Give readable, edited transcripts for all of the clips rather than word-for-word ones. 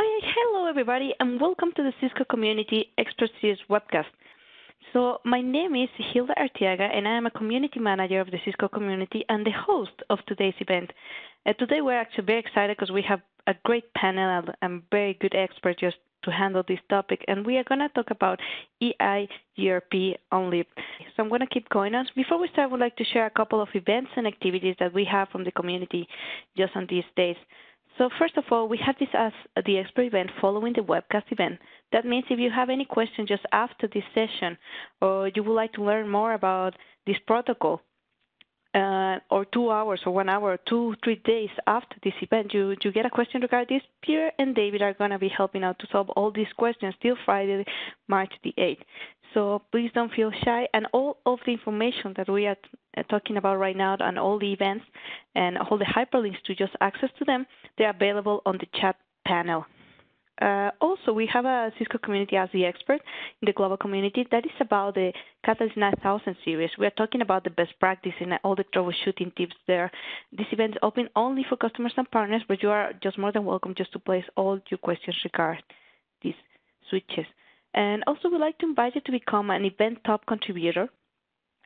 Hello, everybody, and welcome to the Cisco Community Expert Series webcast. So my name is Hilda Arteaga, and I am a community manager of the Cisco Community and the host of today's event. Today we're actually very excited because we have a great panel and very good experts just to handle this topic, and we are going to talk about EIGRP Unveiled. So I'm going to keep going on. Before we start, I would like to share a couple of events and activities that we have from the community just on these days. So first of all, we have this as the expert event following the webcast event. That means if you have any questions just after this session, or you would like to learn more about this protocol, or 2 hours or 1 hour, 2, 3 days after this event, you get a question regarding this, Peter and David are going to be helping out to solve all these questions till Friday, March the 8th. So please don't feel shy, and all of the information that we are talking about right now and all the events and all the hyperlinks to just access to them, they're available on the chat panel. Also, we have a Cisco Community as the expert in the global community. That is about the Catalyst 9000 series. We are talking about the best practice and all the troubleshooting tips there. This event is open only for customers and partners, but you are just more than welcome just to place all your questions regarding these switches. And also, we'd like to invite you to become an event top contributor.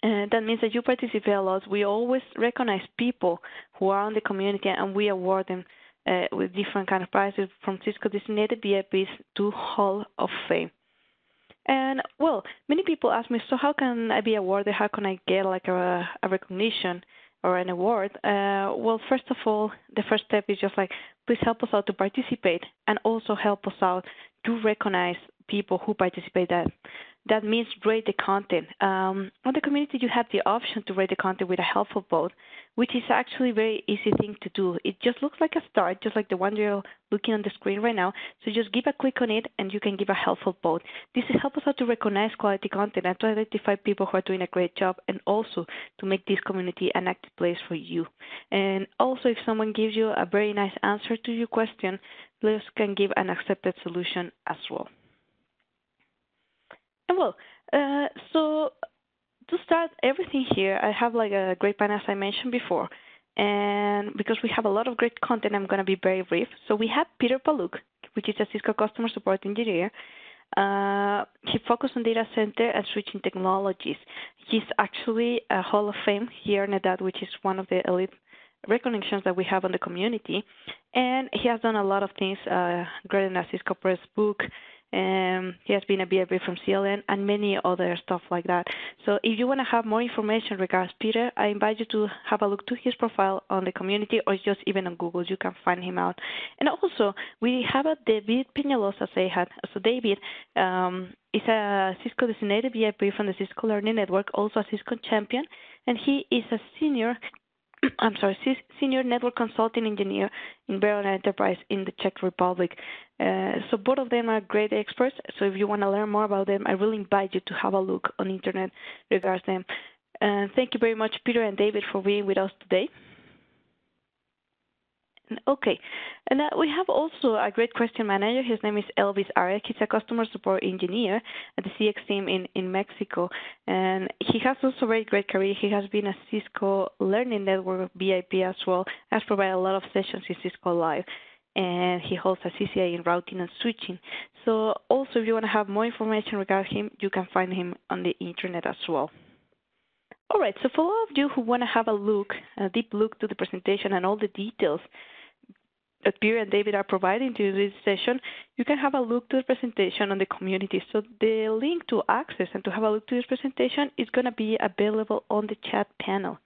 And that means that you participate a lot. We always recognize people who are on the community, and we award them with different kind of prizes, from Cisco designated VIPs to Hall of Fame. And well, many people ask me, so how can I be awarded? How can I get like a recognition or an award? Well, first of all, the first step is just like, please help us out to participate, and also help us out to recognize people who participate. That means rate the content. On the community, you have the option to rate the content with a helpful vote, which is actually a very easy thing to do. It just looks like a star, just like the one you're looking on the screen right now. So just give a click on it, and you can give a helpful vote. This will help us out to recognize quality content and to identify people who are doing a great job, and also to make this community an active place for you. And also, if someone gives you a very nice answer to your question, please can give an accepted solution as well. And well, so to start everything here, I have like a great panel, as I mentioned before. And because we have a lot of great content, I'm going to be very brief. So we have Peter Paluch, which is a Cisco customer support engineer. He focuses on data center and switching technologies. He's actually a Hall of Fame here in that, which is one of the elite recognitions that we have on the community. And he has done a lot of things, graded a Cisco Press book. He has been a VIP from CLN and many other stuff like that. So if you want to have more information regarding Peter, I invite you to have a look to his profile on the community, or just even on Google. You can find him out. And also, we have a David Peñaloza say had. So David is a Cisco designated VIP from the Cisco Learning Network, also a Cisco champion, and he is a senior network consulting engineer in Veron Enterprise in the Czech Republic. So both of them are great experts. So if you want to learn more about them, I really invite you to have a look on the internet regarding them. And thank you very much, Peter and David, for being with us today. Okay, and we have also a great question manager. His name is Elvis Arek. He's a customer support engineer at the CX team in Mexico, and he has also a very great career. He has been a Cisco Learning Network VIP as well, has provided a lot of sessions in Cisco Live, and he holds a CCI in routing and switching. So also, if you want to have more information regarding him, you can find him on the internet as well. All right, so for all of you who want to have a deep look to the presentation and all the details that Peter and David are providing to this session, you can have a look to the presentation on the community. So the link to access and to have a look to this presentation is going to be available on the chat panel.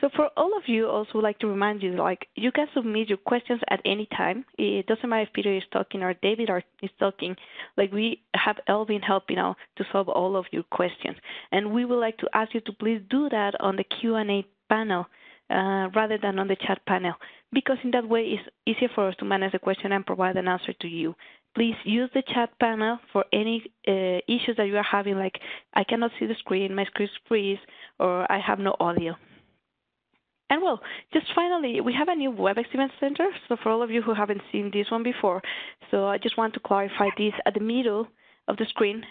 So for all of you, also would like to remind you, like, you can submit your questions at any time. It doesn't matter if Peter is talking or David is talking. Like, we have Elvin helping out to solve all of your questions. And we would like to ask you to please do that on the Q&A panel rather than on the chat panel, because in that way it's easier for us to manage the question and provide an answer to you. Please use the chat panel for any issues that you are having, like, I cannot see the screen, my screen freeze, or I have no audio. And well, just finally, we have a new WebEx Event Center. So for all of you who haven't seen this one before, so I just want to clarify this. At the middle of the screen,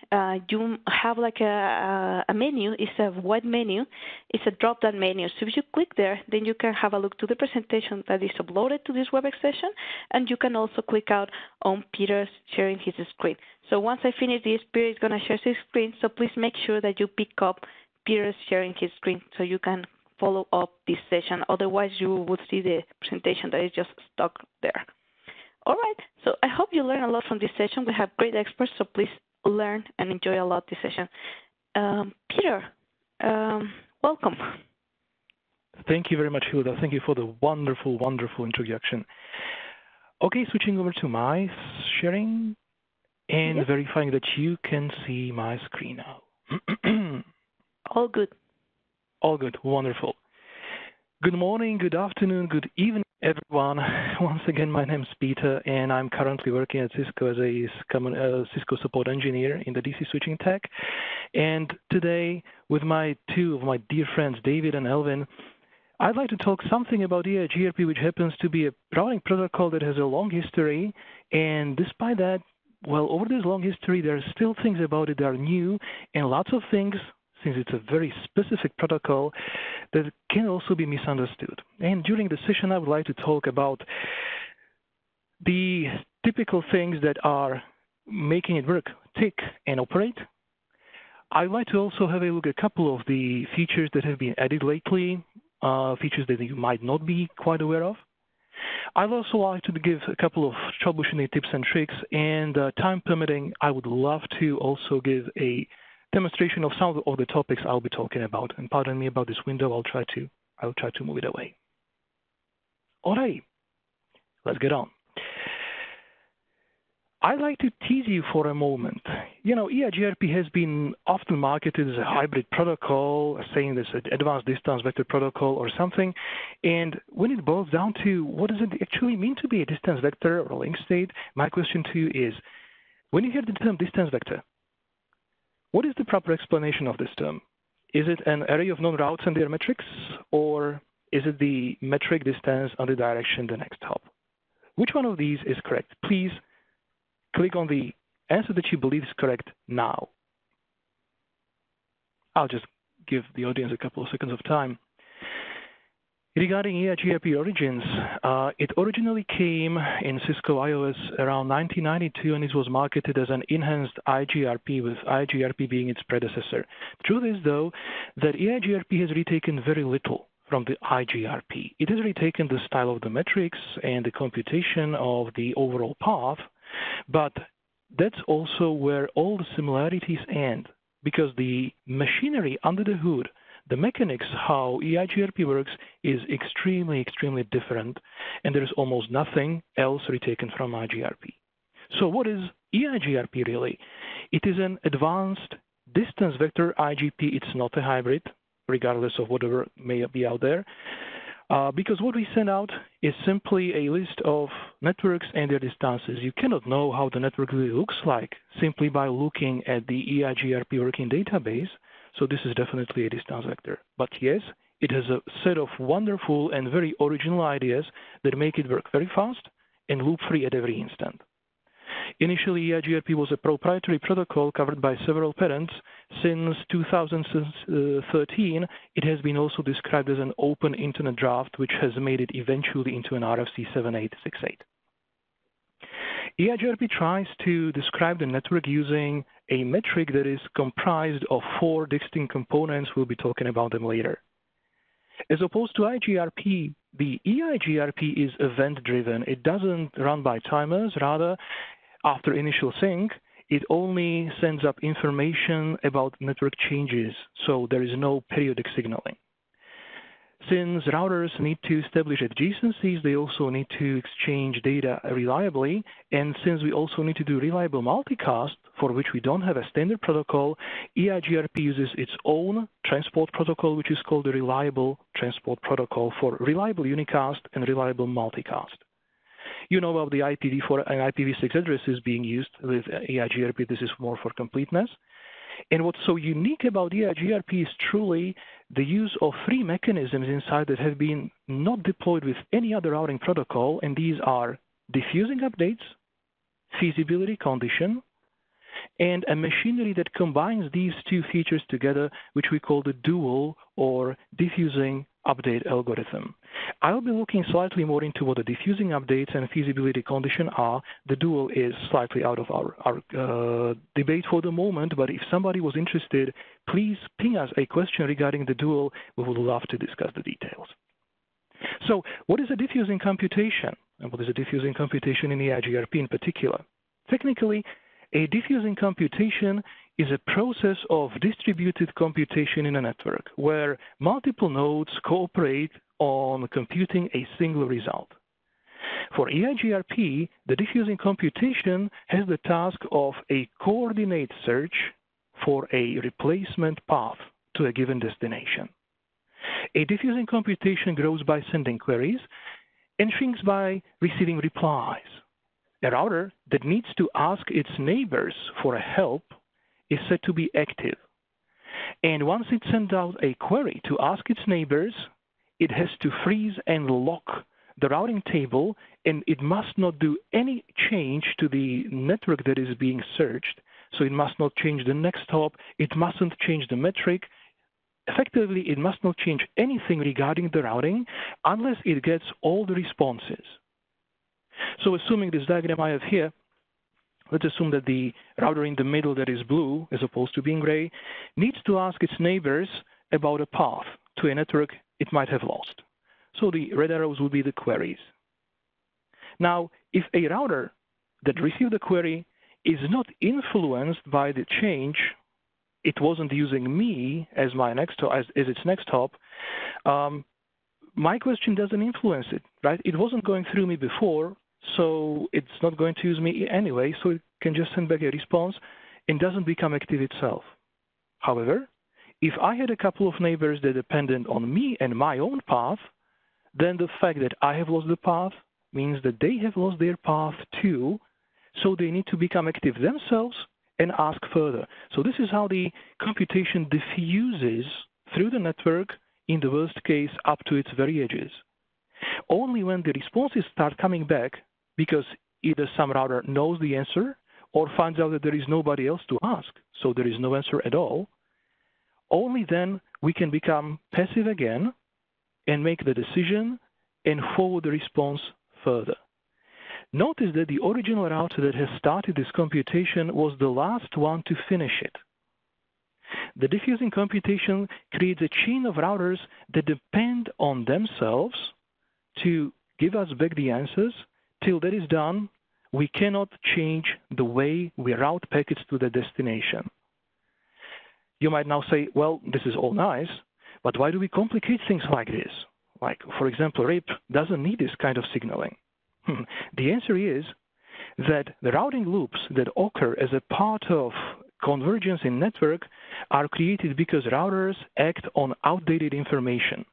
you have like a menu. It's a wide menu. It's a drop-down menu. So if you click there, then you can have a look to the presentation that is uploaded to this WebEx session, and you can also click out on Peter's sharing his screen. So once I finish this, Peter is going to share his screen, so please make sure that you pick up Peter's sharing his screen so you can follow up this session. Otherwise, you would see the presentation that is just stuck there. All right, so I hope you learn a lot from this session. We have great experts, so please learn and enjoy a lot this session. Peter, welcome. Thank you very much, Hilda. Thank you for the wonderful, wonderful introduction. Okay, switching over to my sharing and verifying that you can see my screen now. All good. All good, wonderful. Good morning, good afternoon, good evening, everyone. Once again, my name is Peter, and I'm currently working at Cisco as a Cisco support engineer in the DC switching tech. And today, with two of my dear friends, David and Elvin, I'd like to talk something about EIGRP, which happens to be a routing protocol that has a long history. And despite that, well, over this long history, there are still things about it that are new, and lots of things, since it's a very specific protocol, that can also be misunderstood. And during the session, I would like to talk about the typical things that are making it work, tick, and operate. I'd like to also have a look at a couple of the features that have been added lately, features that you might not be quite aware of. I'd also like to give a couple of troubleshooting tips and tricks, and time permitting, I would love to also give a demonstration of some of the topics I'll be talking about. And pardon me about this window. I'll try to move it away. All right, let's get on. I'd like to tease you for a moment. You know, EIGRP has been often marketed as a hybrid protocol, saying this an advanced distance vector protocol or something. And when it boils down to what does it actually mean to be a distance vector or link state, my question to you is, when you hear the term distance vector, what is the proper explanation of this term? Is it an array of known routes and their metrics, or is it the metric distance and the direction the next hop? Which one of these is correct? Please click on the answer that you believe is correct now. I'll just give the audience a couple of seconds of time. Regarding EIGRP Origins, it originally came in Cisco iOS around 1992, and it was marketed as an enhanced EIGRP, with EIGRP being its predecessor. The truth is, though, that EIGRP has retaken very little from the EIGRP. It has retaken the style of the metrics and the computation of the overall path, but that's also where all the similarities end, because the machinery under the hood, the mechanics, how EIGRP works, is extremely, extremely different, and there is almost nothing else retaken from EIGRP. So what is EIGRP really? It is an advanced distance vector IGP. It's not a hybrid, regardless of whatever may be out there, because what we send out is simply a list of networks and their distances. You cannot know how the network really looks like simply by looking at the EIGRP working database. So this is definitely a distance vector. But yes, it has a set of wonderful and very original ideas that make it work very fast and loop-free at every instant. Initially, EIGRP was a proprietary protocol covered by several patents. Since 2013, it has been also described as an open internet draft, which has made it eventually into an RFC 7868. EIGRP tries to describe the network using a metric that is comprised of 4 distinct components. We'll be talking about them later. As opposed to EIGRP, the EIGRP is event-driven. It doesn't run by timers. Rather, after initial sync, it only sends up information about network changes, so there is no periodic signaling. Since routers need to establish adjacencies, they also need to exchange data reliably. And since we also need to do reliable multicast, for which we don't have a standard protocol, EIGRP uses its own transport protocol, which is called the Reliable Transport Protocol for reliable unicast and reliable multicast. You know about the IPv4 and IPv6 addresses being used with EIGRP. This is more for completeness. And what's so unique about EIGRP is truly the use of 3 mechanisms inside that have been not deployed with any other routing protocol, and these are diffusing updates, feasibility condition, and a machinery that combines these two features together, which we call the dual or diffusing update algorithm. I'll be looking slightly more into what the diffusing updates and feasibility condition are. The dual is slightly out of our debate for the moment, but if somebody was interested, please ping us a question regarding the dual. We would love to discuss the details. So what is a diffusing computation? And what is a diffusing computation in EIGRP in particular? Technically, a diffusing computation is a process of distributed computation in a network where multiple nodes cooperate on computing a single result. For EIGRP, the diffusing computation has the task of a coordinate search for a replacement path to a given destination. A diffusing computation grows by sending queries and shrinks by receiving replies. A router that needs to ask its neighbors for help is said to be active. And once it sends out a query to ask its neighbors, it has to freeze and lock the routing table, and it must not do any change to the network that is being searched. So it must not change the next hop, it mustn't change the metric. Effectively, it must not change anything regarding the routing unless it gets all the responses. So assuming this diagram I have here, let's assume that the router in the middle that is blue, as opposed to being gray, needs to ask its neighbors about a path to a network it might have lost. So the red arrows would be the queries. Now, if a router that received the query is not influenced by the change, it wasn't using me as my next as its next hop, my question doesn't influence it, right? It wasn't going through me before, so it's not going to use me anyway, so it can just send back a response and doesn't become active itself. However, if I had a couple of neighbors that depended on me and my own path, then the fact that I have lost the path means that they have lost their path too, so they need to become active themselves and ask further. So this is how the computation diffuses through the network, in the worst case, up to its very edges. Only when the responses start coming back, because either some router knows the answer or finds out that there is nobody else to ask, so there is no answer at all, only then we can become passive again and make the decision and forward the response further. Notice that the original router that has started this computation was the last one to finish it. The diffusing computation creates a chain of routers that depend on themselves to give us back the answers. Till that is done, we cannot change the way we route packets to the destination. You might now say, well, this is all nice, but why do we complicate things like this? Like, for example, RIP doesn't need this kind of signaling. The answer is that the routing loops that occur as a part of convergence in network are created because routers act on outdated information.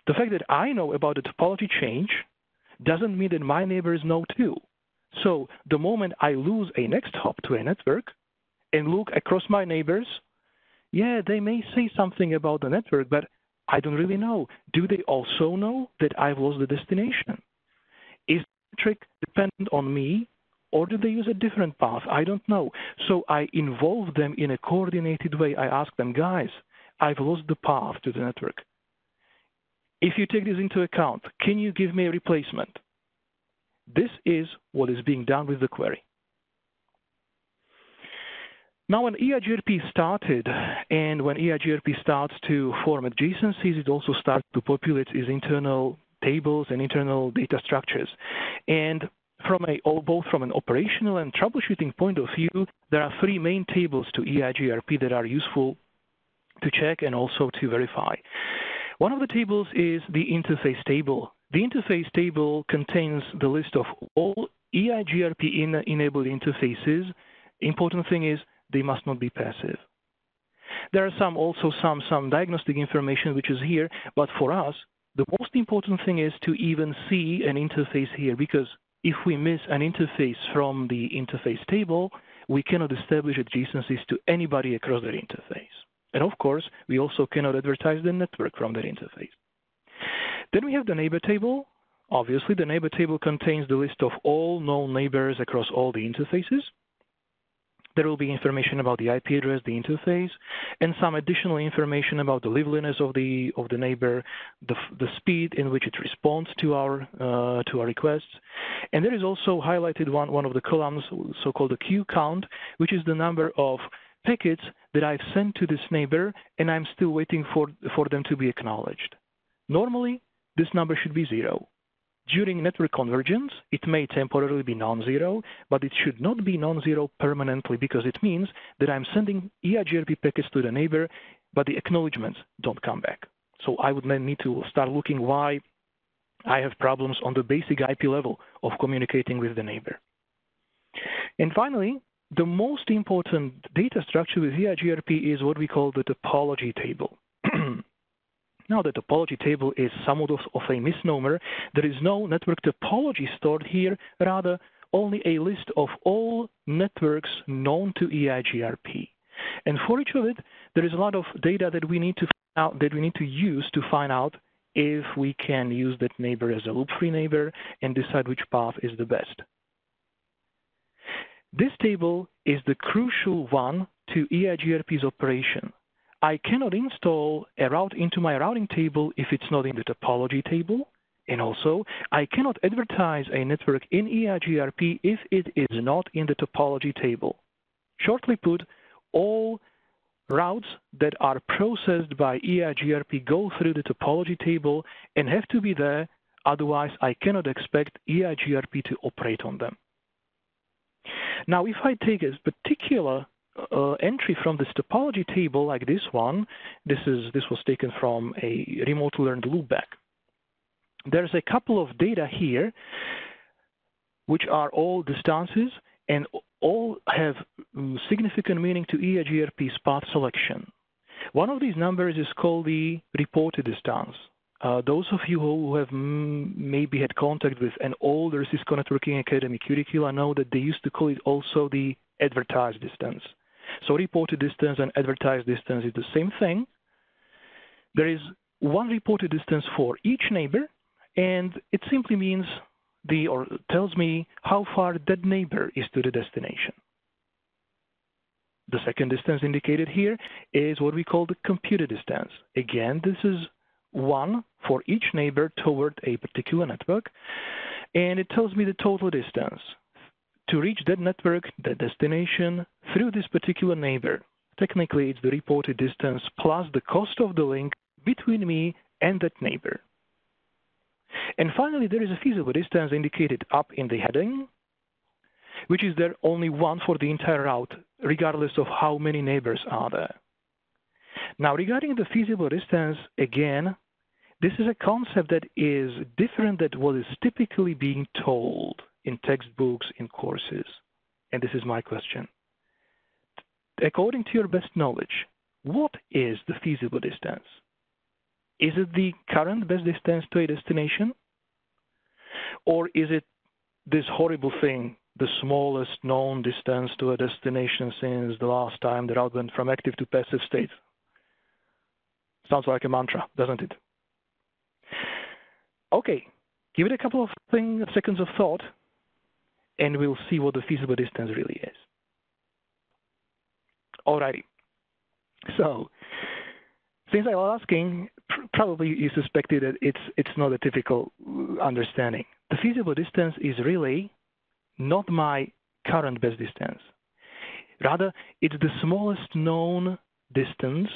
The fact that I know about the topology change doesn't mean that my neighbors know too. So the moment I lose a next hop to a network and look across my neighbors, yeah, they may say something about the network, but I don't really know. Do they also know that I've lost the destination? Is the trick dependent on me, or do they use a different path? I don't know. So I involve them in a coordinated way. I ask them, guys, I've lost the path to the network. If you take this into account, can you give me a replacement? This is what is being done with the query. Now, when EIGRP started, and when EIGRP starts to format adjacencies, it also starts to populate its internal tables and internal data structures. And both from an operational and troubleshooting point of view, there are three main tables to EIGRP that are useful to check and also to verify. One of the tables is the interface table. The interface table contains the list of all EIGRP-enabled interfaces. Important thing is they must not be passive. There are also some diagnostic information which is here, but for us, the most important thing is to even see an interface here, because if we miss an interface from the interface table, we cannot establish adjacencies to anybody across that interface. And of course, we also cannot advertise the network from that interface. Then we have the neighbor table. Obviously, the neighbor table contains the list of all known neighbors across all the interfaces. There will be information about the IP address, the interface, and some additional information about the liveliness of the neighbor, the speed in which it responds to our requests. And there is also highlighted one of the columns, so-called the queue count, which is the number of packets that I've sent to this neighbor, and I'm still waiting for them to be acknowledged. Normally, this number should be 0. During network convergence, it may temporarily be non-zero, but it should not be non-zero permanently, because it means that I'm sending EIGRP packets to the neighbor, but the acknowledgements don't come back. So I would then need to start looking why I have problems on the basic IP level of communicating with the neighbor. And finally, the most important data structure with EIGRP is what we call the topology table. Now, the topology table is somewhat of a misnomer. There is no network topology stored here, rather only a list of all networks known to EIGRP. And for each of it, there is a lot of data that we need to use to find out if we can use that neighbor as a loop-free neighbor and decide which path is the best. This table is the crucial one to EIGRP's operation. I cannot install a route into my routing table if it's not in the topology table. And also, I cannot advertise a network in EIGRP if it is not in the topology table. Shortly put, all routes that are processed by EIGRP go through the topology table and have to be there, otherwise I cannot expect EIGRP to operate on them. Now, if I take a particular entry from this topology table, like this one, this was taken from a remotely learned loopback. There's a couple of data here, which are all distances, and all have significant meaning to EIGRP's path selection. One of these numbers is called the reported distance. Those of you who have maybe had contact with an older Cisco Networking Academy curricula know that they used to call it also the advertised distance. So reported distance and advertised distance is the same thing. There is one reported distance for each neighbor, and it simply means or tells me how far that neighbor is to the destination. The second distance indicated here is what we call the computed distance. Again, this is one for each neighbor toward a particular network, and it tells me the total distance to reach that network, that destination, through this particular neighbor. Technically, it's the reported distance plus the cost of the link between me and that neighbor. And finally, there is a feasible distance indicated up in the heading, which is there only one for the entire route, regardless of how many neighbors are there. Now, regarding the feasible distance, again, this is a concept that is different than what is typically being told in textbooks, in courses. And this is my question. According to your best knowledge, what is the feasible distance? Is it the current best distance to a destination? Or is it this horrible thing, the smallest known distance to a destination since the last time the route went from active to passive state? Sounds like a mantra, doesn't it? Okay, give it a couple of seconds of thought, and we'll see what the feasible distance really is. Alrighty. So, since I was asking, probably you suspected that it's not a typical understanding. The feasible distance is really not my current best distance. Rather, it's the smallest known distance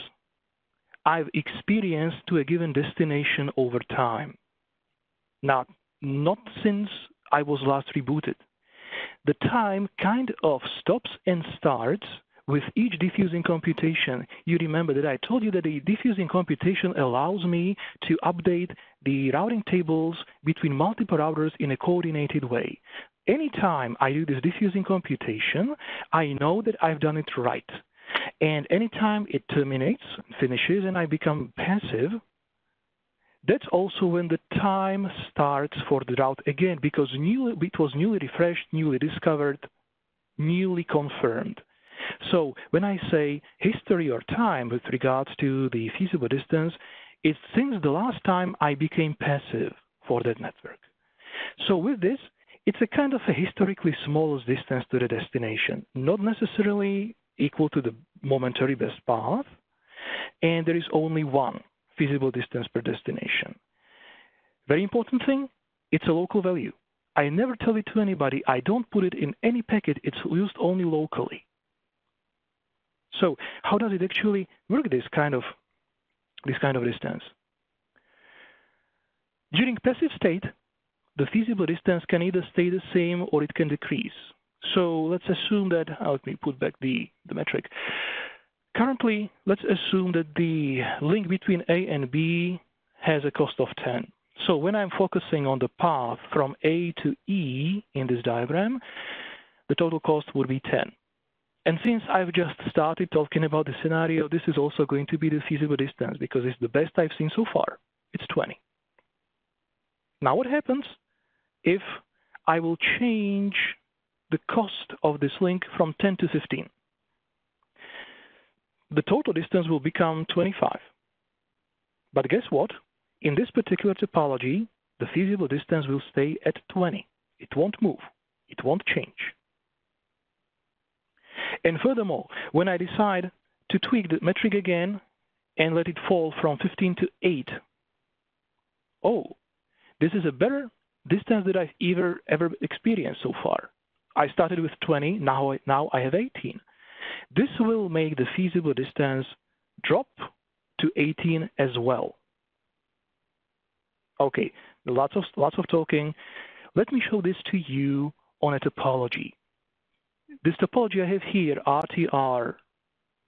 I've experienced to a given destination over time. Now, not since I was last rebooted. The time kind of stops and starts with each diffusing computation. You remember that I told you that the diffusing computation allows me to update the routing tables between multiple routers in a coordinated way. Anytime I do this diffusing computation, I know that I've done it right. And anytime it terminates, finishes, and I become passive, that's also when the time starts for the route again, because it was newly refreshed, newly discovered, newly confirmed. So when I say history or time with regards to the feasible distance, it's since the last time I became passive for that network. So with this, it's a kind of a historically smallest distance to the destination, not necessarily equal to the momentary best path, and there is only one feasible distance per destination. Very important thing, it's a local value. I never tell it to anybody. I don't put it in any packet. It's used only locally. So how does it actually work, this kind of distance? During passive state, the feasible distance can either stay the same or it can decrease. So let's assume that, let me put back the metric. Currently, let's assume that the link between A and B has a cost of 10. So when I'm focusing on the path from A to E in this diagram, the total cost would be 10. And since I've just started talking about the scenario, this is also going to be the feasible distance because it's the best I've seen so far. It's 20. Now what happens if I will change the cost of this link from 10 to 15? The total distance will become 25. But guess what? In this particular topology, the feasible distance will stay at 20. It won't move. It won't change. And furthermore, when I decide to tweak the metric again and let it fall from 15 to 8, oh, this is a better distance that I've ever experienced so far. I started with 20, now I have 18. This will make the feasible distance drop to 18 as well. Okay, lots of talking. Let me show this to you on a topology. This topology I have here, RTR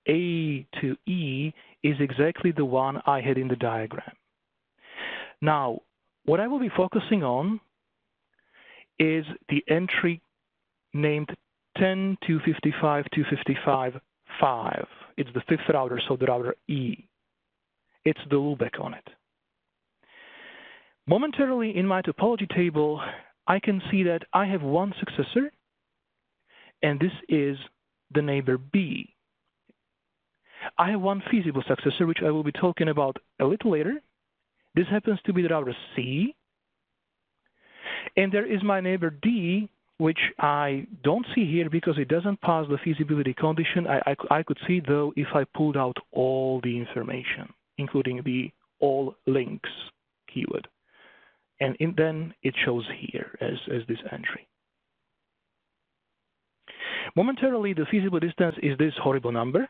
A to E, is exactly the one I had in the diagram. Now, what I will be focusing on is the entry named 10.255.255.5. It's the fifth router, so the router E. It's the loopback on it. Momentarily in my topology table, I can see that I have one successor, and this is the neighbor B. I have one feasible successor, which I will be talking about a little later. This happens to be the router C. And there is my neighbor D, which I don't see here because it doesn't pass the feasibility condition. I could see, though, if I pulled out all the information, including the all links keyword. And then it shows here as this entry. Momentarily, the feasible distance is this horrible number.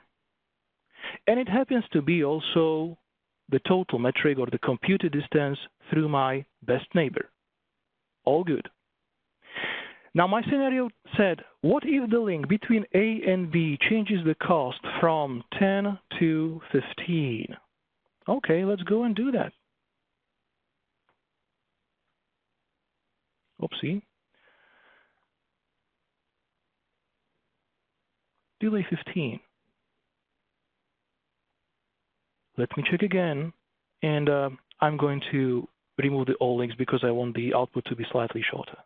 And it happens to be also the total metric or the computed distance through my best neighbor. All good. Now, my scenario said, what if the link between A and B changes the cost from 10 to 15? Okay, let's go and do that. Oopsie. Delay 15. Let me check again, and I'm going to remove the all links because I want the output to be slightly shorter.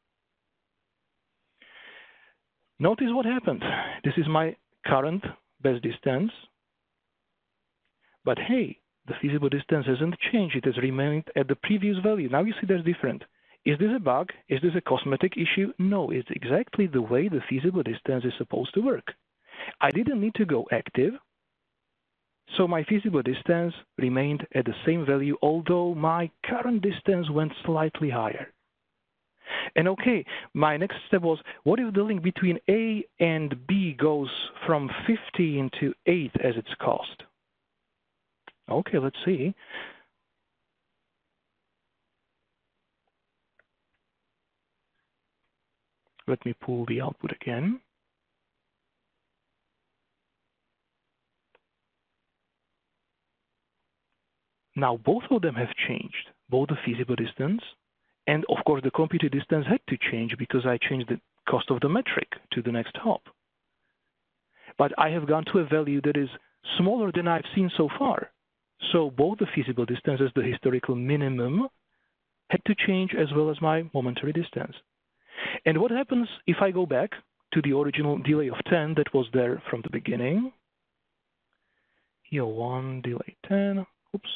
Notice what happened. This is my current best distance, but hey, the feasible distance hasn't changed. It has remained at the previous value. Now you see that's different. Is this a bug? Is this a cosmetic issue? No, it's exactly the way the feasible distance is supposed to work. I didn't need to go active, so my feasible distance remained at the same value, although my current distance went slightly higher. And okay, my next step was, what if the link between A and B goes from 15 to 8 as its cost? Okay, let's see. Let me pull the output again. Now, both of them have changed, both the feasible distance and, of course, the computed distance had to change because I changed the cost of the metric to the next hop. But I have gone to a value that is smaller than I've seen so far. So both the feasible distance as the historical minimum had to change as well as my momentary distance. And what happens if I go back to the original delay of 10 that was there from the beginning? Here, 1 delay 10. Oops.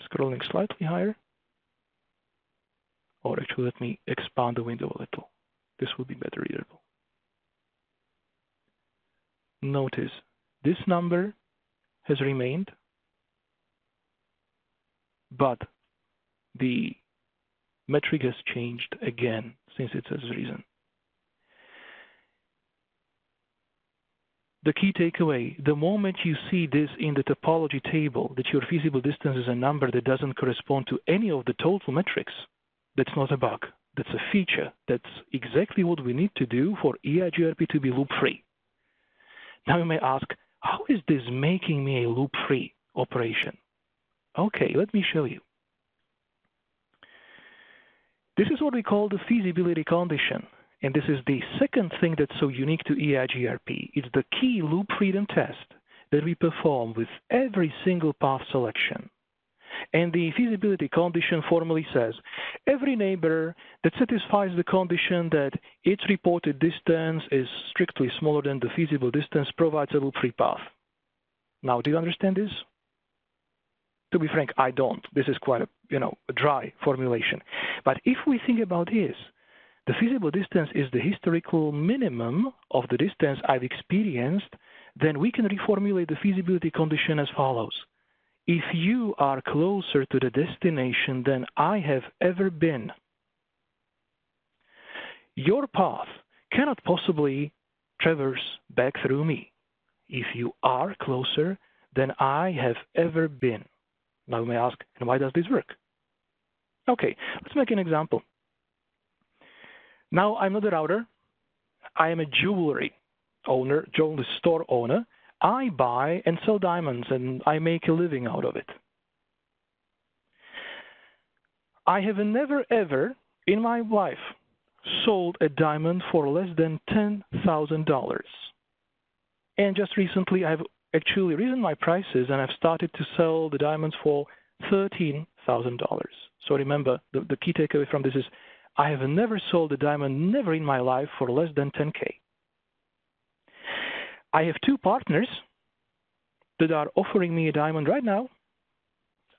scrolling slightly higher. Or actually, let me expand the window a little. This will be better readable. Notice this number has remained, but the metric has changed again since it says reason. The key takeaway, the moment you see this in the topology table, that your feasible distance is a number that doesn't correspond to any of the total metrics, that's not a bug. That's a feature. That's exactly what we need to do for EIGRP to be loop-free. Now you may ask, how is this making me a loop-free operation? Okay, let me show you. This is what we call the feasibility condition. And this is the second thing that's so unique to EIGRP. It's the key loop freedom test that we perform with every single path selection. And the feasibility condition formally says, every neighbor that satisfies the condition that its reported distance is strictly smaller than the feasible distance provides a loop-free path. Now, do you understand this? To be frank, I don't. This is quite a dry formulation. But if we think about this, the feasible distance is the historical minimum of the distance I've experienced, then we can reformulate the feasibility condition as follows. If you are closer to the destination than I have ever been, your path cannot possibly traverse back through me. If you are closer than I have ever been. Now you may ask, and why does this work? Okay, let's make an example. Now, I'm not a router. I am a jewelry owner, jewelry store owner. I buy and sell diamonds, and I make a living out of it. I have never, ever in my life sold a diamond for less than $10,000. And just recently, I've actually risen my prices, and I've started to sell the diamonds for $13,000. So remember, the key takeaway from this is, I have never sold a diamond, never in my life, for less than 10K. I have two partners that are offering me a diamond right now.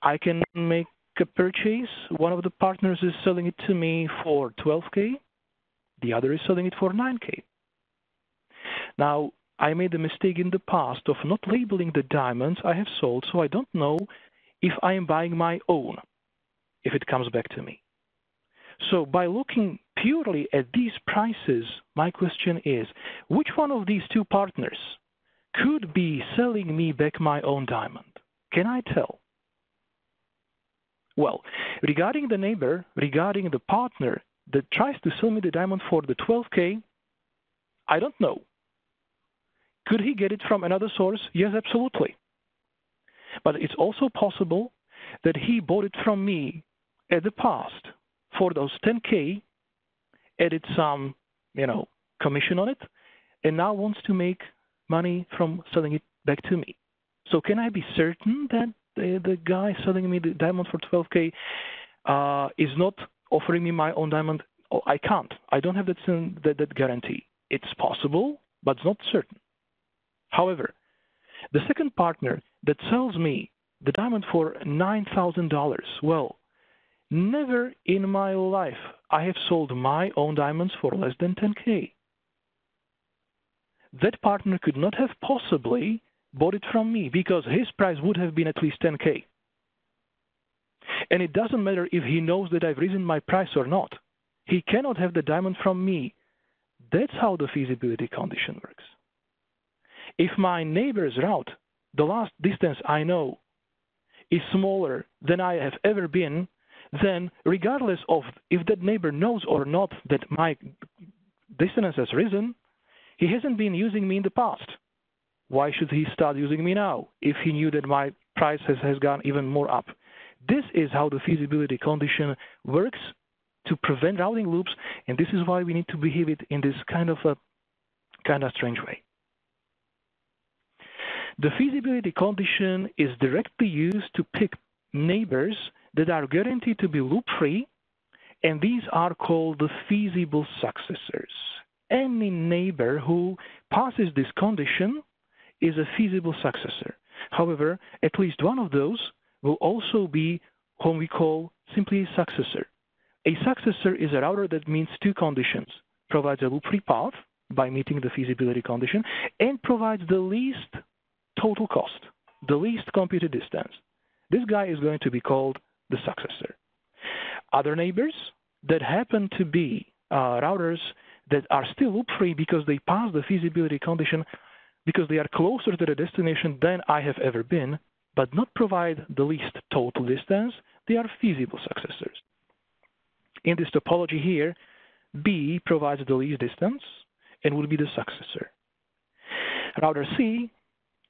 I can make a purchase. One of the partners is selling it to me for 12K. The other is selling it for 9K. Now, I made the mistake in the past of not labeling the diamonds I have sold, so I don't know if I am buying my own, if it comes back to me. So by looking purely at these prices, my question is, which one of these two partners could be selling me back my own diamond? Can I tell? Well, regarding the neighbor, regarding the partner that tries to sell me the diamond for the 12K, I don't know. Could he get it from another source? Yes, absolutely. But it's also possible that he bought it from me at the past for those 10K, added some, commission on it, and now wants to make money from selling it back to me. So can I be certain that the guy selling me the diamond for 12K is not offering me my own diamond? Oh, I can't. I don't have that guarantee. It's possible, but it's not certain. However, the second partner that sells me the diamond for $9,000, well, never in my life I have sold my own diamonds for less than 10K. That partner could not have possibly bought it from me because his price would have been at least 10K. And it doesn't matter if he knows that I've risen my price or not. He cannot have the diamond from me. That's how the feasibility condition works. If my neighbor's route, the last distance I know, is smaller than I have ever been, then regardless of if that neighbor knows or not that my distance has risen, he hasn't been using me in the past. Why should he start using me now if he knew that my price has gone even more up? This is how the feasibility condition works to prevent routing loops, and this is why we need to behave it in this kind of strange way. The feasibility condition is directly used to pick neighbors that are guaranteed to be loop-free, and these are called the feasible successors. Any neighbor who passes this condition is a feasible successor. However, at least one of those will also be whom we call simply a successor. A successor is a router that meets two conditions: provides a loop-free path by meeting the feasibility condition, and provides the least total cost, the least computed distance. This guy is going to be called the successor. Other neighbors that happen to be routers that are still loop-free because they pass the feasibility condition, because they are closer to the destination than I have ever been, but not provide the least total distance, they are feasible successors. In this topology here, B provides the least distance and will be the successor. Router C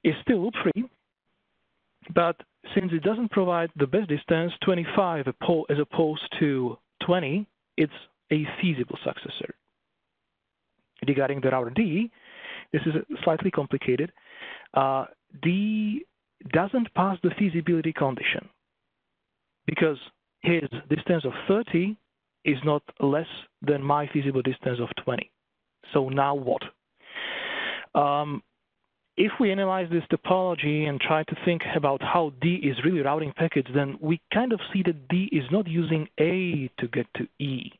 is still loop-free, but since it doesn't provide the best distance, 25 as opposed to 20, it's a feasible successor. Regarding the router D, this is slightly complicated. D doesn't pass the feasibility condition because his distance of 30 is not less than my feasible distance of 20. So now what? If we analyze this topology and try to think about how D is really routing packets, then we kind of see that D is not using A to get to E.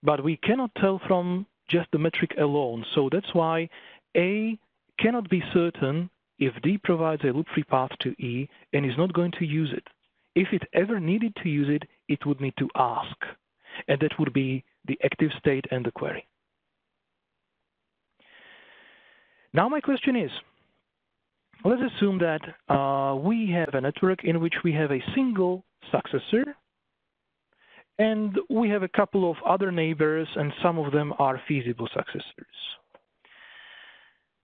But we cannot tell from just the metric alone. So that's why A cannot be certain if D provides a loop-free path to E and is not going to use it. If it ever needed to use it, it would need to ask. And that would be the active state and the query. Now my question is, let's assume that we have a network in which we have a single successor, and we have a couple of other neighbors, and some of them are feasible successors.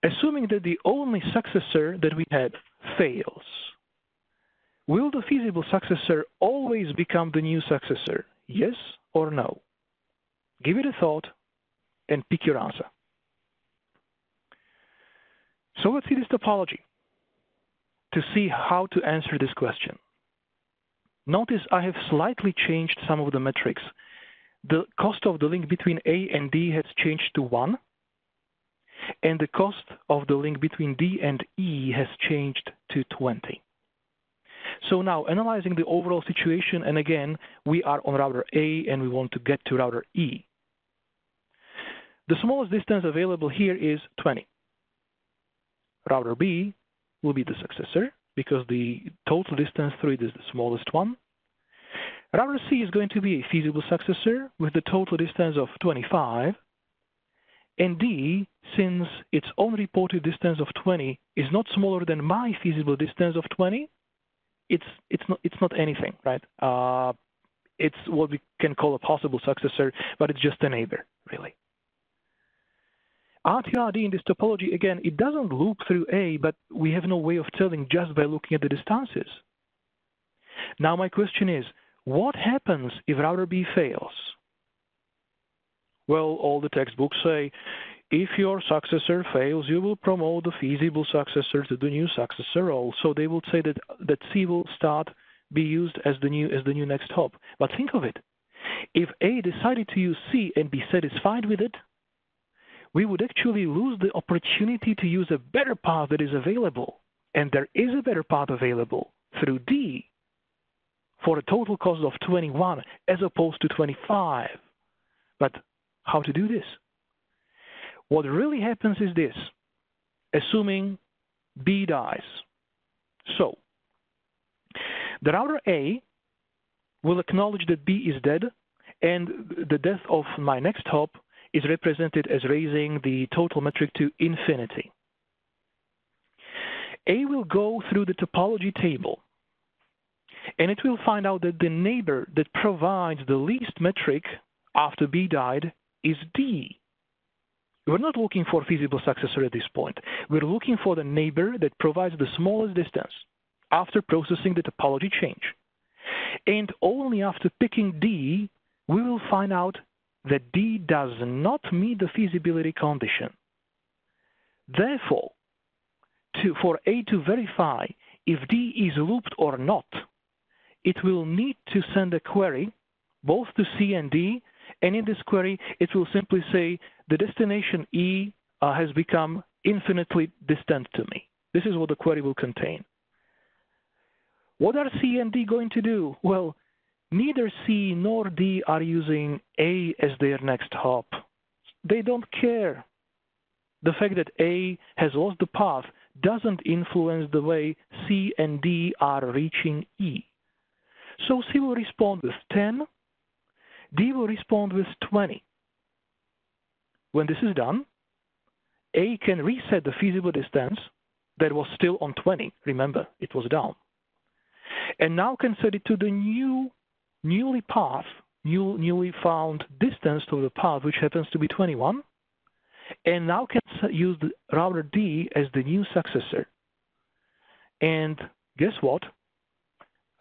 Assuming that the only successor that we had fails, will the feasible successor always become the new successor? Yes or no? Give it a thought and pick your answer. So let's see this topology to see how to answer this question. Notice I have slightly changed some of the metrics. The cost of the link between A and D has changed to 1, and the cost of the link between D and E has changed to 20. So now analyzing the overall situation, and again, we are on router A and we want to get to router E. The smallest distance available here is 20. Router B will be the successor because the total distance through it is the smallest one. Router C is going to be a feasible successor with the total distance of 25. And D, since its own reported distance of 20 is not smaller than my feasible distance of 20, it's not anything, right? It's what we can call a possible successor, but it's just a neighbor, really. RTRD in this topology, again, it doesn't loop through A, but we have no way of telling just by looking at the distances. Now my question is, what happens if router B fails? Well, all the textbooks say, if your successor fails, you will promote the feasible successor to the new successor. Also, they will say that C will be used as the new next hop. But think of it. If A decided to use C and be satisfied with it, we would actually lose the opportunity to use a better path that is available. And there is a better path available through D for a total cost of 21 as opposed to 25. But how to do this? What really happens is this, assuming B dies. So, the router A will acknowledge that B is dead, and the death of my next hop is represented as raising the total metric to infinity. A will go through the topology table, and it will find out that the neighbor that provides the least metric after B died is D. We're not looking for a feasible successor at this point. We're looking for the neighbor that provides the smallest distance after processing the topology change. And only after picking D, we will find out that D does not meet the feasibility condition. Therefore, for A to verify if D is looped or not, it will need to send a query both to C and D, and in this query, it will simply say the destination E has become infinitely distant to me. This is what the query will contain. What are C and D going to do? Well, neither C nor D are using A as their next hop. They don't care. The fact that A has lost the path doesn't influence the way C and D are reaching E. So C will respond with 10, D will respond with 20. When this is done, A can reset the feasible distance that was still on 20. Remember, it was down. And now can set it to the newly found distance to the path, which happens to be 21. And now can use the router D as the new successor. And guess what?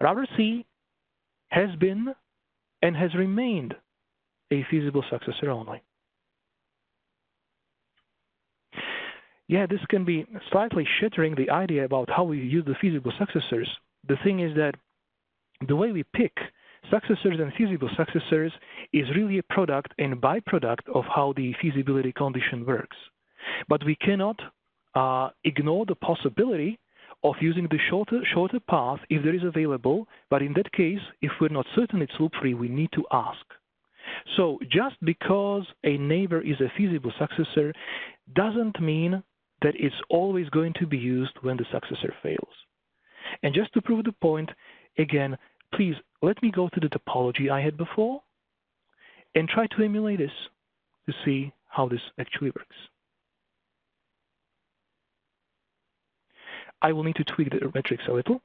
Router C has been and has remained a feasible successor only. Yeah, this can be slightly shattering the idea about how we use the feasible successors. The thing is that the way we pick successors and feasible successors is really a product and byproduct of how the feasibility condition works. But we cannot ignore the possibility of using the shorter path if there is available, but in that case, if we're not certain it's loop-free, we need to ask. So just because a neighbor is a feasible successor doesn't mean that it's always going to be used when the successor fails. And just to prove the point, again, please let me go to the topology I had before and try to emulate this to see how this actually works. I will need to tweak the metrics a little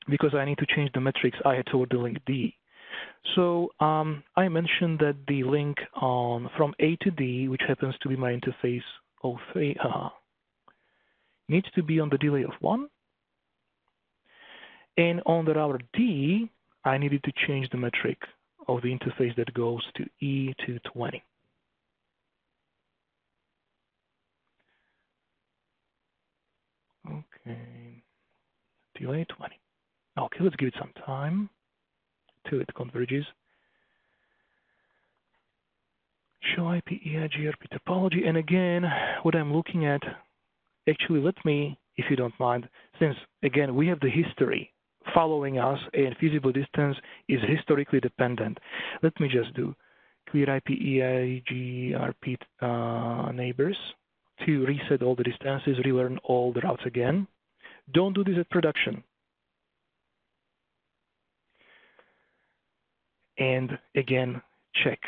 because I need to change the metrics I had toward the link D. So I mentioned that the link from A to D, which happens to be my interface 03, needs to be on the delay of 1. And on the router D, I needed to change the metric of the interface that goes to E to 20. Okay, delay 20. Okay, let's give it some time till it converges. Show IP EIGRP topology. And again, what I'm looking at, actually, let me, if you don't mind, since again, we have the history following us and feasible distance is historically dependent. Let me just do clear IP EIGRP neighbors to reset all the distances, relearn all the routes again. Don't do this at production. And again, check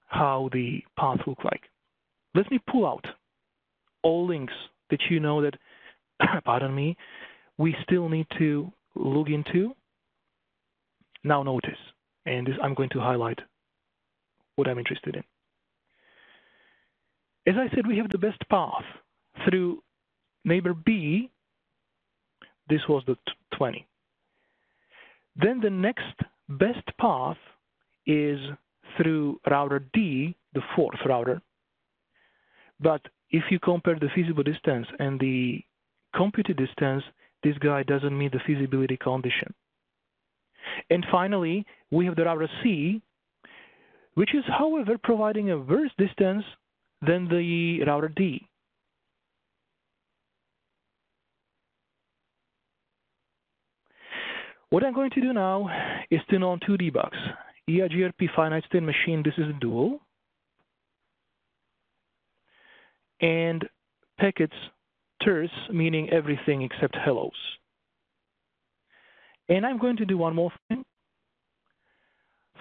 how the path look like. Let me pull out all links that you know that, pardon me, we still need to look into. Now notice, and this I'm going to highlight what I'm interested in. As I said, we have the best path through neighbor B. This was the 20. Then the next best path is through router D, the 4th router. But if you compare the feasible distance and the computed distance, this guy doesn't meet the feasibility condition. And finally, we have the router C, which is, however, providing a worse distance than the router D. What I'm going to do now is turn on 2 debugs. EIGRP finite state machine, this is a dual. And packets terse, meaning everything except hellos. And I'm going to do one more thing.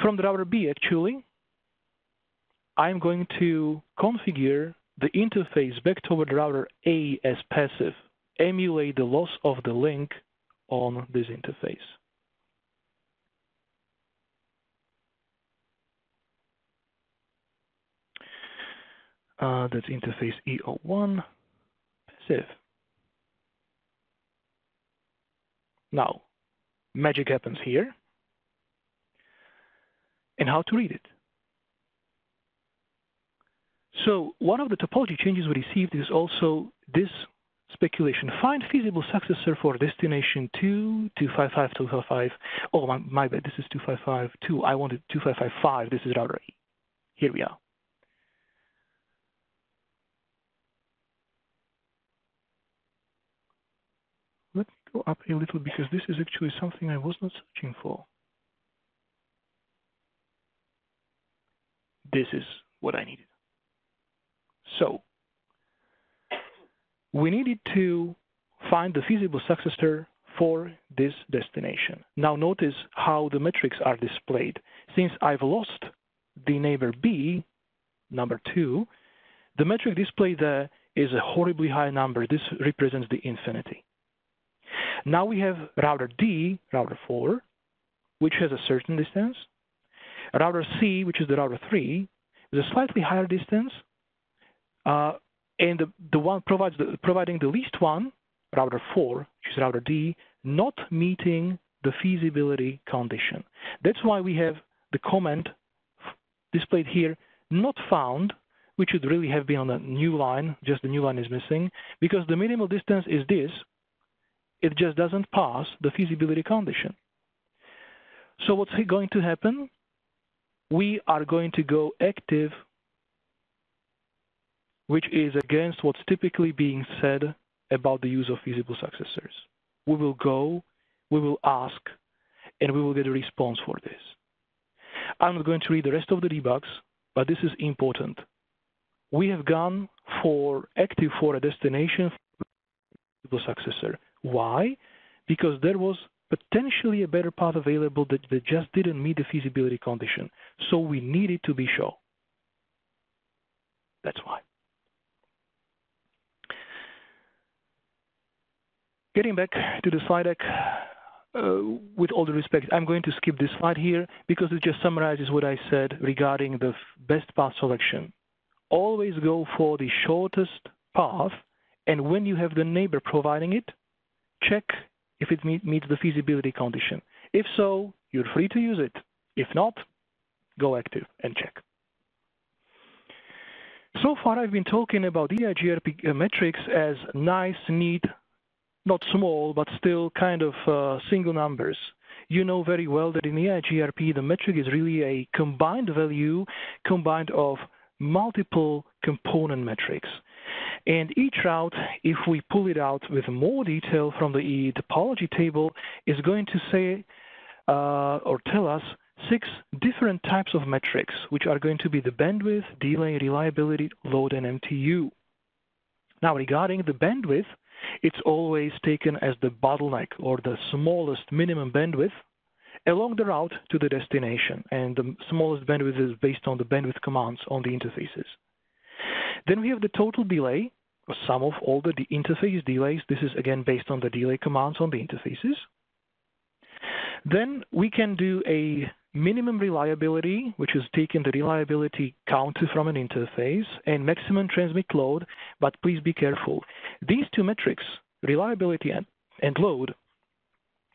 From the router B, actually, I'm going to configure the interface back toward router A as passive, emulate the loss of the link on this interface. That's interface E01, passive. Now, magic happens here. And how to read it. So one of the topology changes we received is also this speculation. Find feasible successor for destination 2, 255, 255. Oh, my bad, this is 255.2. I wanted 255.5. This is router E. Here we are. Let me go up a little because this is actually something I was not searching for. This is what I needed. So we needed to find the feasible successor for this destination. Now notice how the metrics are displayed. Since I've lost the neighbor B, number 2, the metric displayed there is a horribly high number. This represents the infinity. Now we have router D, router 4, which has a certain distance. Router C, which is the router 3, is a slightly higher distance. And the one providing the least one, router 4, which is router D, not meeting the feasibility condition. That's why we have the comment displayed here, not found, which should really have been on a new line, just the new line is missing, because the minimal distance is this. It just doesn't pass the feasibility condition. So what's going to happen? We are going to go active, which is against what's typically being said about the use of feasible successors. We will go, we will ask, and we will get a response for this. I'm not going to read the rest of the debugs, but this is important. We have gone for active for a destination feasible successor. Why? Because there was potentially a better path available that just didn't meet the feasibility condition. So we needed to be sure. That's why. Getting back to the slide deck, with all due respect, I'm going to skip this slide here because it just summarizes what I said regarding the best path selection. Always go for the shortest path, and when you have the neighbor providing it, check if it meets the feasibility condition. If so, you're free to use it. If not, go active and check. So far, I've been talking about EIGRP metrics as nice, neat, not small, but still kind of single numbers. You know very well that in EIGRP, the metric is really a combined value, combined of multiple component metrics. And each route, if we pull it out with more detail from the topology table, is going to say or tell us 6 different types of metrics, which are going to be the bandwidth, delay, reliability, load, and MTU. Now, regarding the bandwidth, it's always taken as the bottleneck or the smallest minimum bandwidth along the route to the destination. And the smallest bandwidth is based on the bandwidth commands on the interfaces. Then we have the total delay, or sum of all the interface delays. This is again based on the delay commands on the interfaces. Then we can do a minimum reliability, which is taking the reliability counter from an interface, and maximum transmit load, but please be careful. These two metrics, reliability and load,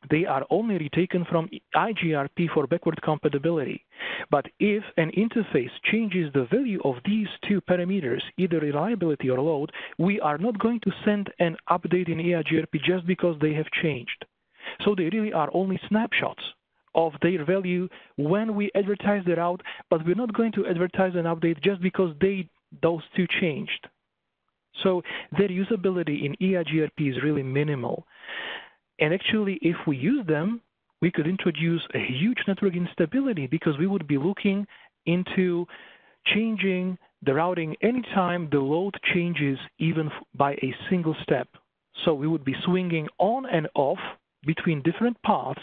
they are only retaken from EIGRP for backward compatibility. But if an interface changes the value of these two parameters, either reliability or load, we are not going to send an update in EIGRP just because they have changed. So they really are only snapshots of their value when we advertise the route, but we're not going to advertise an update just because those two changed. So their usability in EIGRP is really minimal. And actually, if we use them, we could introduce a huge network instability because we would be looking into changing the routing anytime the load changes even by a single step. So we would be swinging on and off between different paths.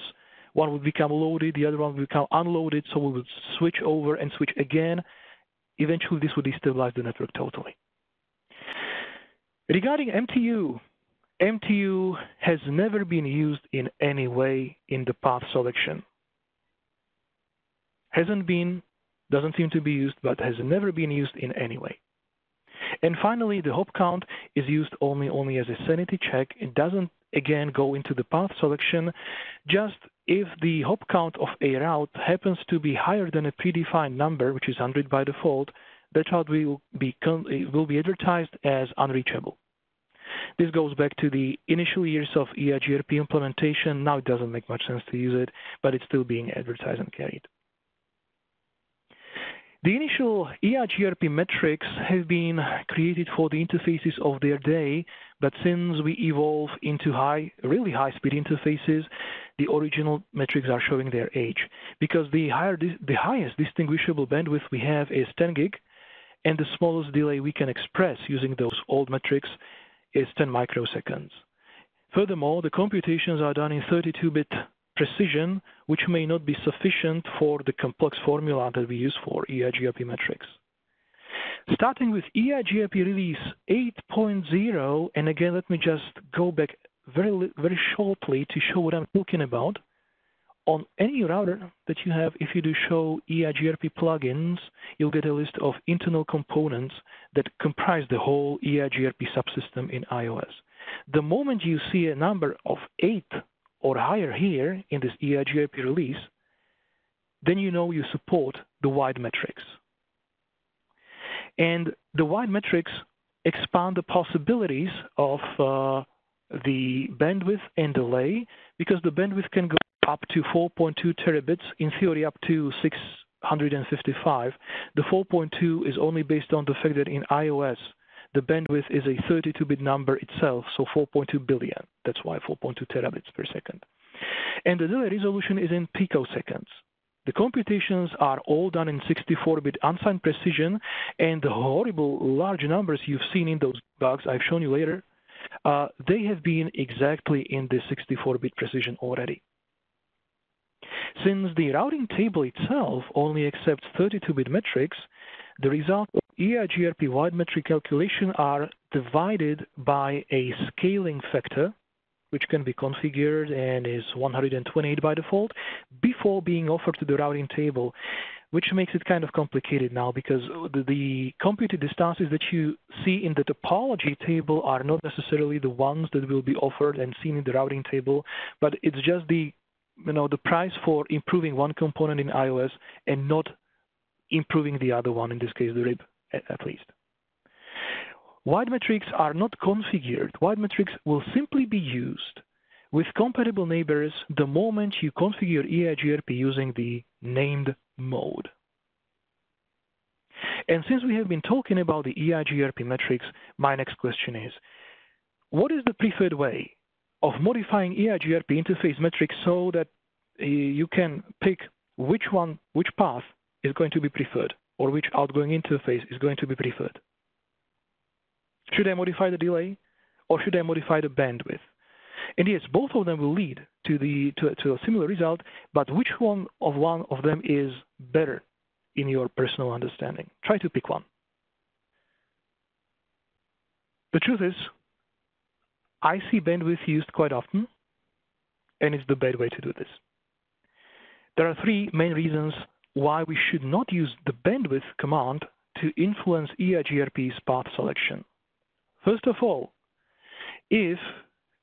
One would become loaded, the other one would become unloaded, so we would switch over and switch again. Eventually, this would destabilize the network totally. Regarding MTU, MTU has never been used in any way in the path selection. Hasn't been, doesn't seem to be used, but has never been used in any way. And finally, the hop count is used only as a sanity check. It doesn't, again, go into the path selection. Just if the hop count of a route happens to be higher than a predefined number, which is 100 by default, that route will be advertised as unreachable. This goes back to the initial years of EIGRP implementation. Now it doesn't make much sense to use it, but it's still being advertised and carried. The initial EIGRP metrics have been created for the interfaces of their day, But since we evolve into really high-speed interfaces, the original metrics are showing their age. Because the highest distinguishable bandwidth we have is 10 gig, and the smallest delay we can express using those old metrics is 10 microseconds. Furthermore, the computations are done in 32-bit precision, which may not be sufficient for the complex formula that we use for EIGRP metrics. Starting with EIGRP release 8.0, and again, let me just go back very shortly to show what I'm talking about. On any router that you have, if you do show EIGRP plugins, you'll get a list of internal components that comprise the whole EIGRP subsystem in iOS. The moment you see a number of 8 or higher here in this EIGRP release, then you know you support the wide metrics. And the wide metrics expand the possibilities of the bandwidth and delay, because the bandwidth can go up to 4.2 terabits, in theory up to 655. The 4.2 is only based on the fact that in iOS, the bandwidth is a 32-bit number itself, so 4.2 billion. That's why 4.2 terabits per second. And the delay resolution is in picoseconds. The computations are all done in 64-bit unsigned precision, and the horrible large numbers you've seen in those bugs I've shown you later, they have been exactly in the 64-bit precision already. Since the routing table itself only accepts 32-bit metrics, the results of EIGRP wide metric calculation are divided by a scaling factor, which can be configured and is 128 by default, before being offered to the routing table, which makes it kind of complicated now, because the computed distances that you see in the topology table are not necessarily the ones that will be offered and seen in the routing table, but it's just the price for improving one component in iOS and not improving the other one, in this case the RIB at least. Wide metrics are not configured. Wide metrics will simply be used with compatible neighbors the moment you configure EIGRP using the named mode. And since we have been talking about the EIGRP metrics, my next question is, what is the preferred way of modifying EIGRP interface metrics so that you can pick which path is going to be preferred, or which outgoing interface is going to be preferred? Should I modify the delay, or should I modify the bandwidth? And yes, both of them will lead to a similar result, but which one of them is better in your personal understanding? Try to pick one. The truth is, I see bandwidth used quite often, and it's the bad way to do this. There are 3 main reasons why we should not use the bandwidth command to influence EIGRP's path selection. First of all, if,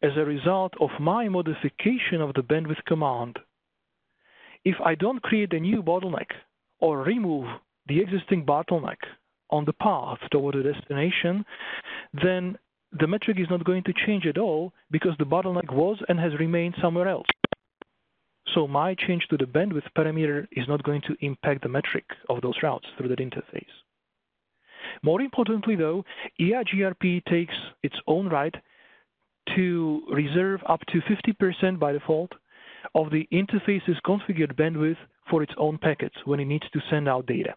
as a result of my modification of the bandwidth command, if I don't create a new bottleneck or remove the existing bottleneck on the path toward the destination, then the metric is not going to change at all, because the bottleneck was and has remained somewhere else. So my change to the bandwidth parameter is not going to impact the metric of those routes through that interface. More importantly, though, EIGRP takes its own right to reserve up to 50% by default of the interface's configured bandwidth for its own packets when it needs to send out data.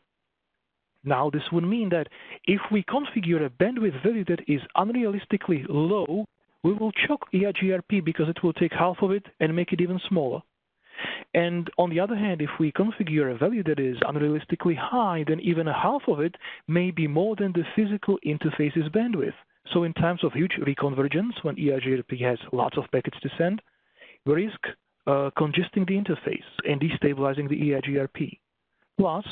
Now, this would mean that if we configure a bandwidth value that is unrealistically low, we will choke EIGRP because it will take half of it and make it even smaller. And on the other hand, if we configure a value that is unrealistically high, then even a half of it may be more than the physical interface's bandwidth. So in times of huge reconvergence, when EIGRP has lots of packets to send, we risk congesting the interface and destabilizing the EIGRP. Plus,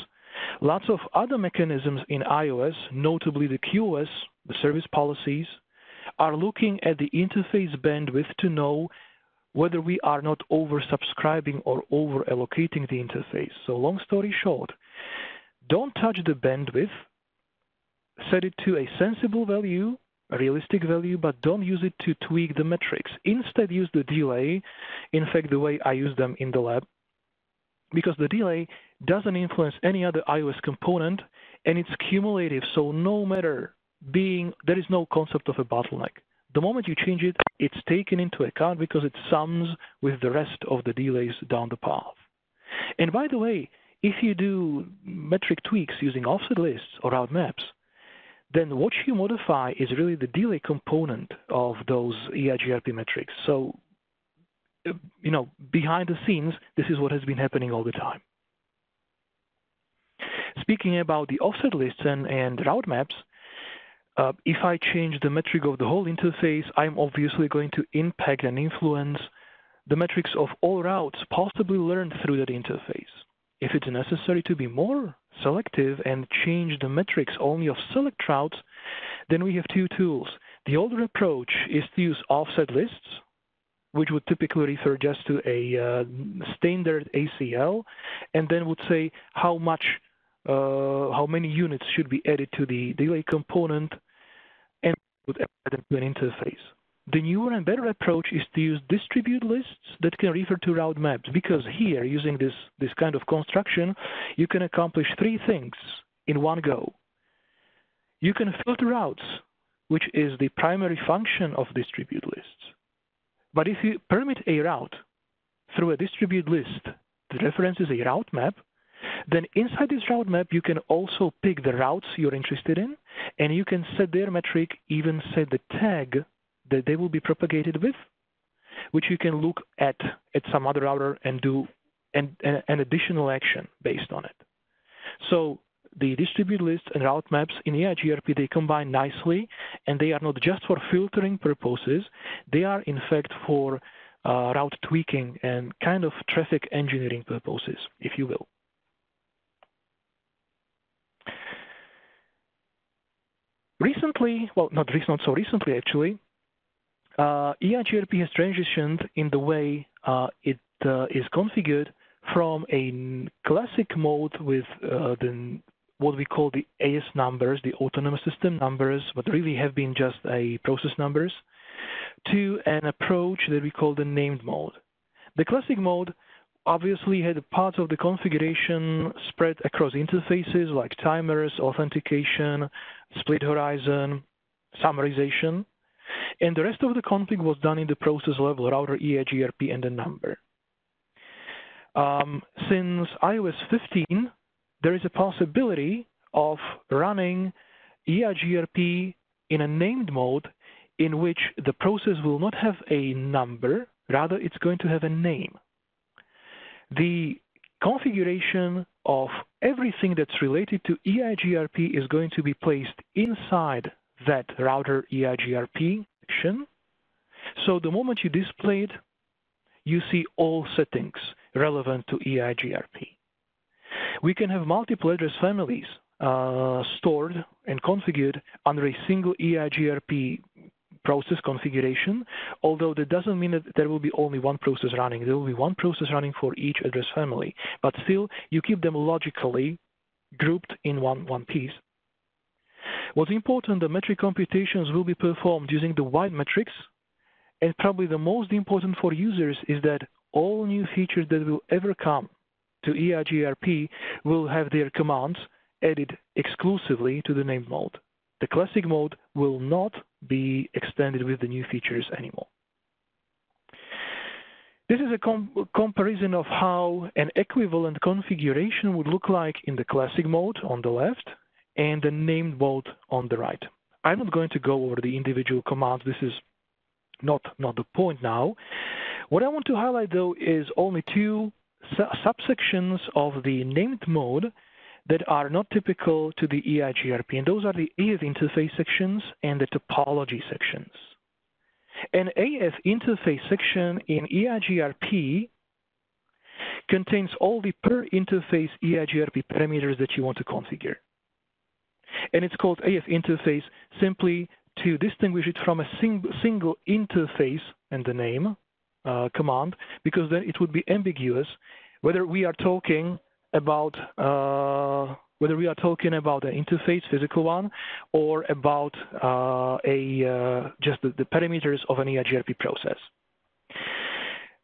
lots of other mechanisms in iOS, notably the QoS, the service policies, are looking at the interface bandwidth to know whether we are not oversubscribing or over-allocating the interface. So long story short, don't touch the bandwidth, set it to a sensible value, a realistic value, but don't use it to tweak the metrics. Instead, use the delay, in fact, the way I use them in the lab, because the delay doesn't influence any other iOS component, and it's cumulative, so no matter there is no concept of a bottleneck. the moment you change it, it's taken into account because it sums with the rest of the delays down the path. And by the way, if you do metric tweaks using offset lists or route maps, then what you modify is really the delay component of those EIGRP metrics. So, behind the scenes, this is what has been happening all the time. Speaking about the offset lists and route maps, if I change the metric of the whole interface, I'm obviously going to impact and influence the metrics of all routes possibly learned through that interface. If it's necessary to be more selective and change the metrics only of select routes, then we have two tools. The older approach is to use offset lists, which would typically refer just to a standard ACL, and then would say how many units should be added to the delay component, and would add them to an interface. The newer and better approach is to use distribute lists that can refer to route maps, because here, using this kind of construction, you can accomplish three things in one go. You can filter routes, which is the primary function of distribute lists. But if you permit a route through a distribute list that references a route map, then inside this route map, you can also pick the routes you're interested in, and you can set their metric, even set the tag that they will be propagated with, which you can look at some other router and do an additional action based on it. So the distribute lists and route maps in EIGRP, they combine nicely, and they are not just for filtering purposes, they are in fact for route tweaking and kind of traffic engineering purposes, if you will. Recently, well, not so recently actually, EIGRP has transitioned in the way it is configured from a classic mode with what we call the AS numbers, the autonomous system numbers, but really have been just a process numbers, to an approach that we call the named mode. The classic mode obviously had parts of the configuration spread across interfaces like timers, authentication, split horizon, summarization, and the rest of the config was done in the process level, router, EIGRP, and a number. Since iOS 15, there is a possibility of running EIGRP in a named mode in which the process will not have a number, rather it's going to have a name. The configuration of everything that's related to EIGRP is going to be placed inside that router EIGRP section. So the moment you display it, you see all settings relevant to EIGRP. We can have multiple address families stored and configured under a single EIGRP process configuration, although that doesn't mean that there will be only one process running. There will be one process running for each address family, but still you keep them logically grouped in one piece. What's important, the metric computations will be performed using the wide metrics, and probably the most important for users is that all new features that will ever come to EIGRP will have their commands added exclusively to the named mode. The classic mode will not be extended with the new features anymore. This is a comparison of how an equivalent configuration would look like in the classic mode on the left and the named mode on the right. I'm not going to go over the individual commands. This is not the point now. What I want to highlight, though, is only two subsections of the named mode that are not typical to the EIGRP, and those are the AF interface sections and the topology sections. An AF interface section in EIGRP contains all the per interface EIGRP parameters that you want to configure. And it's called AF interface simply to distinguish it from a single interface and the name command, because then it would be ambiguous whether we are talking about an interface, physical one, or about just the parameters of an EIGRP process.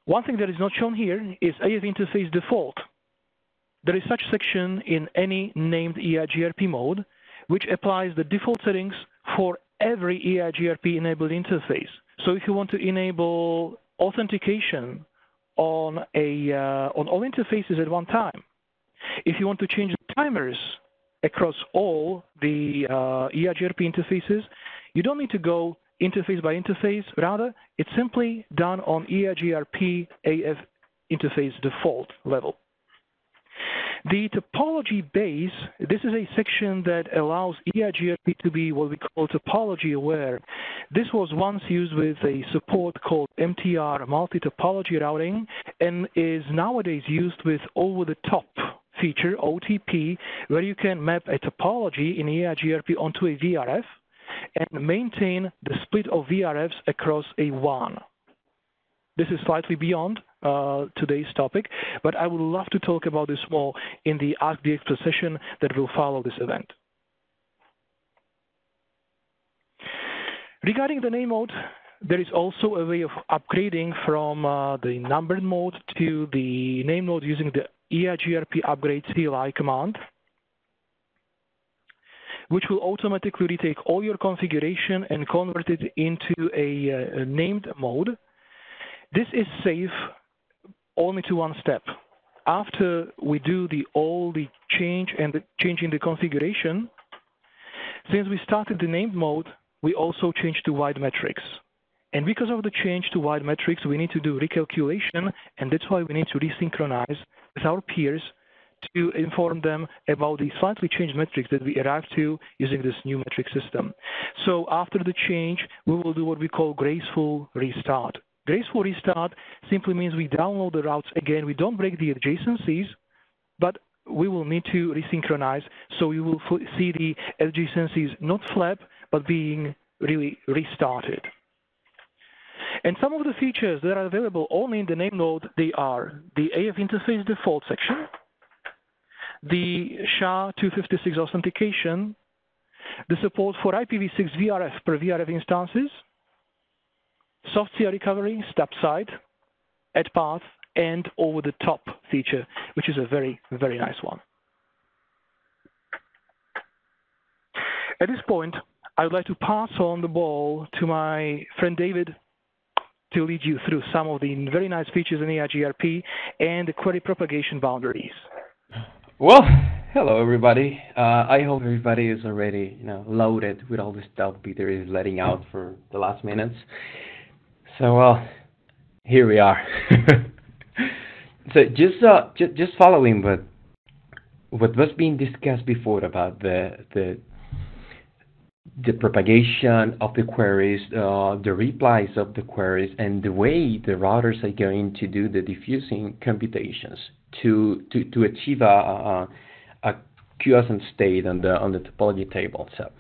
One thing that is not shown here is AF interface default. There is such section in any named EIGRP mode, which applies the default settings for every EIGRP-enabled interface. So if you want to enable authentication on all interfaces at one time, if you want to change the timers across all the EIGRP interfaces, you don't need to go interface by interface. Rather, it's simply done on EIGRP AF interface default level. The topology base, this is a section that allows EIGRP to be what we call topology aware. This was once used with a support called MTR, multi-topology routing, and is nowadays used with over-the-top feature, OTP, where you can map a topology in EIGRP onto a VRF and maintain the split of VRFs across a WAN. This is slightly beyond today's topic, but I would love to talk about this more in the Ask the Expert session that will follow this event. Regarding the name mode, there is also a way of upgrading from the numbered mode to the name mode using the EIGRP upgrade CLI command, which will automatically retake all your configuration and convert it into a named mode. This is safe only to one step. After we do all the change and changing the configuration, since we started the named mode, we also changed to wide metrics. And because of the change to wide metrics, we need to do recalculation, and that's why we need to resynchronize with our peers to inform them about the slightly changed metrics that we arrived to using this new metric system. So after the change, we will do what we call graceful restart. Graceful restart simply means we download the routes again. We don't break the adjacencies, but we will need to resynchronize. So you will see the adjacencies not flap, but being really restarted. And some of the features that are available only in the name node, they are the AF interface default section, the SHA-256 authentication, the support for IPv6 VRF per VRF instances, soft CR recovery, step side, add path, and over-the-top feature, which is a very, very nice one. At this point, I would like to pass on the ball to my friend David to lead you through some of the very nice features in EIGRP and the query propagation boundaries. Well, hello everybody. I hope everybody is already loaded with all the stuff Peter is letting out for the last minutes. So here we are. So just following what was being discussed before about the propagation of the queries, the replies of the queries, and the way the routers are going to do the diffusing computations to achieve a quiescent state on the topology table. So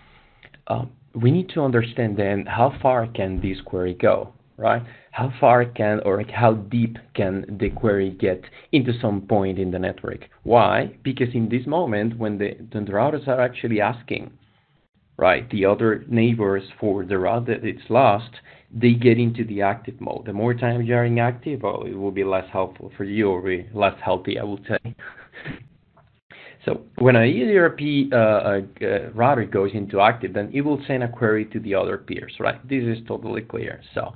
we need to understand then how far can this query go, right? How far can or how deep can the query get into some point in the network? Why? Because in this moment, when the routers are actually asking, right, the other neighbors for the route that it's lost, they get into the active mode. The more time you are in active, well, it will be less helpful for you, or be less healthy, I would say. So when an EIGRP router goes into active, then it will send a query to the other peers, right? This is totally clear. So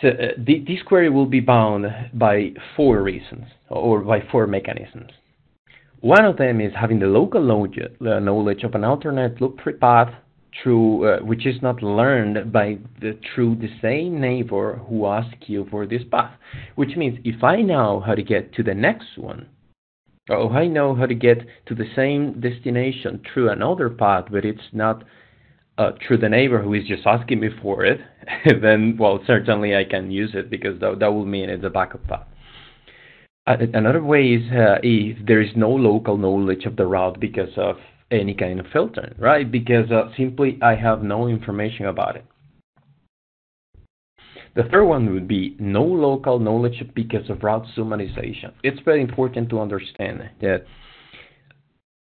this query will be bound by 4 reasons, or by 4 mechanisms. One of them is having the local knowledge of an alternate loop-free path through, which is not learned through the same neighbor who asked you for this path. Which means if I know how to get to the next one, or I know how to get to the same destination through another path, but it's not through the neighbor who is just asking me for it, then, well, certainly I can use it, because that will mean it's a backup path. Another way is if there is no local knowledge of the route because of any kind of filtering, right? Because simply I have no information about it. The third one would be no local knowledge because of route summarization. It's very important to understand that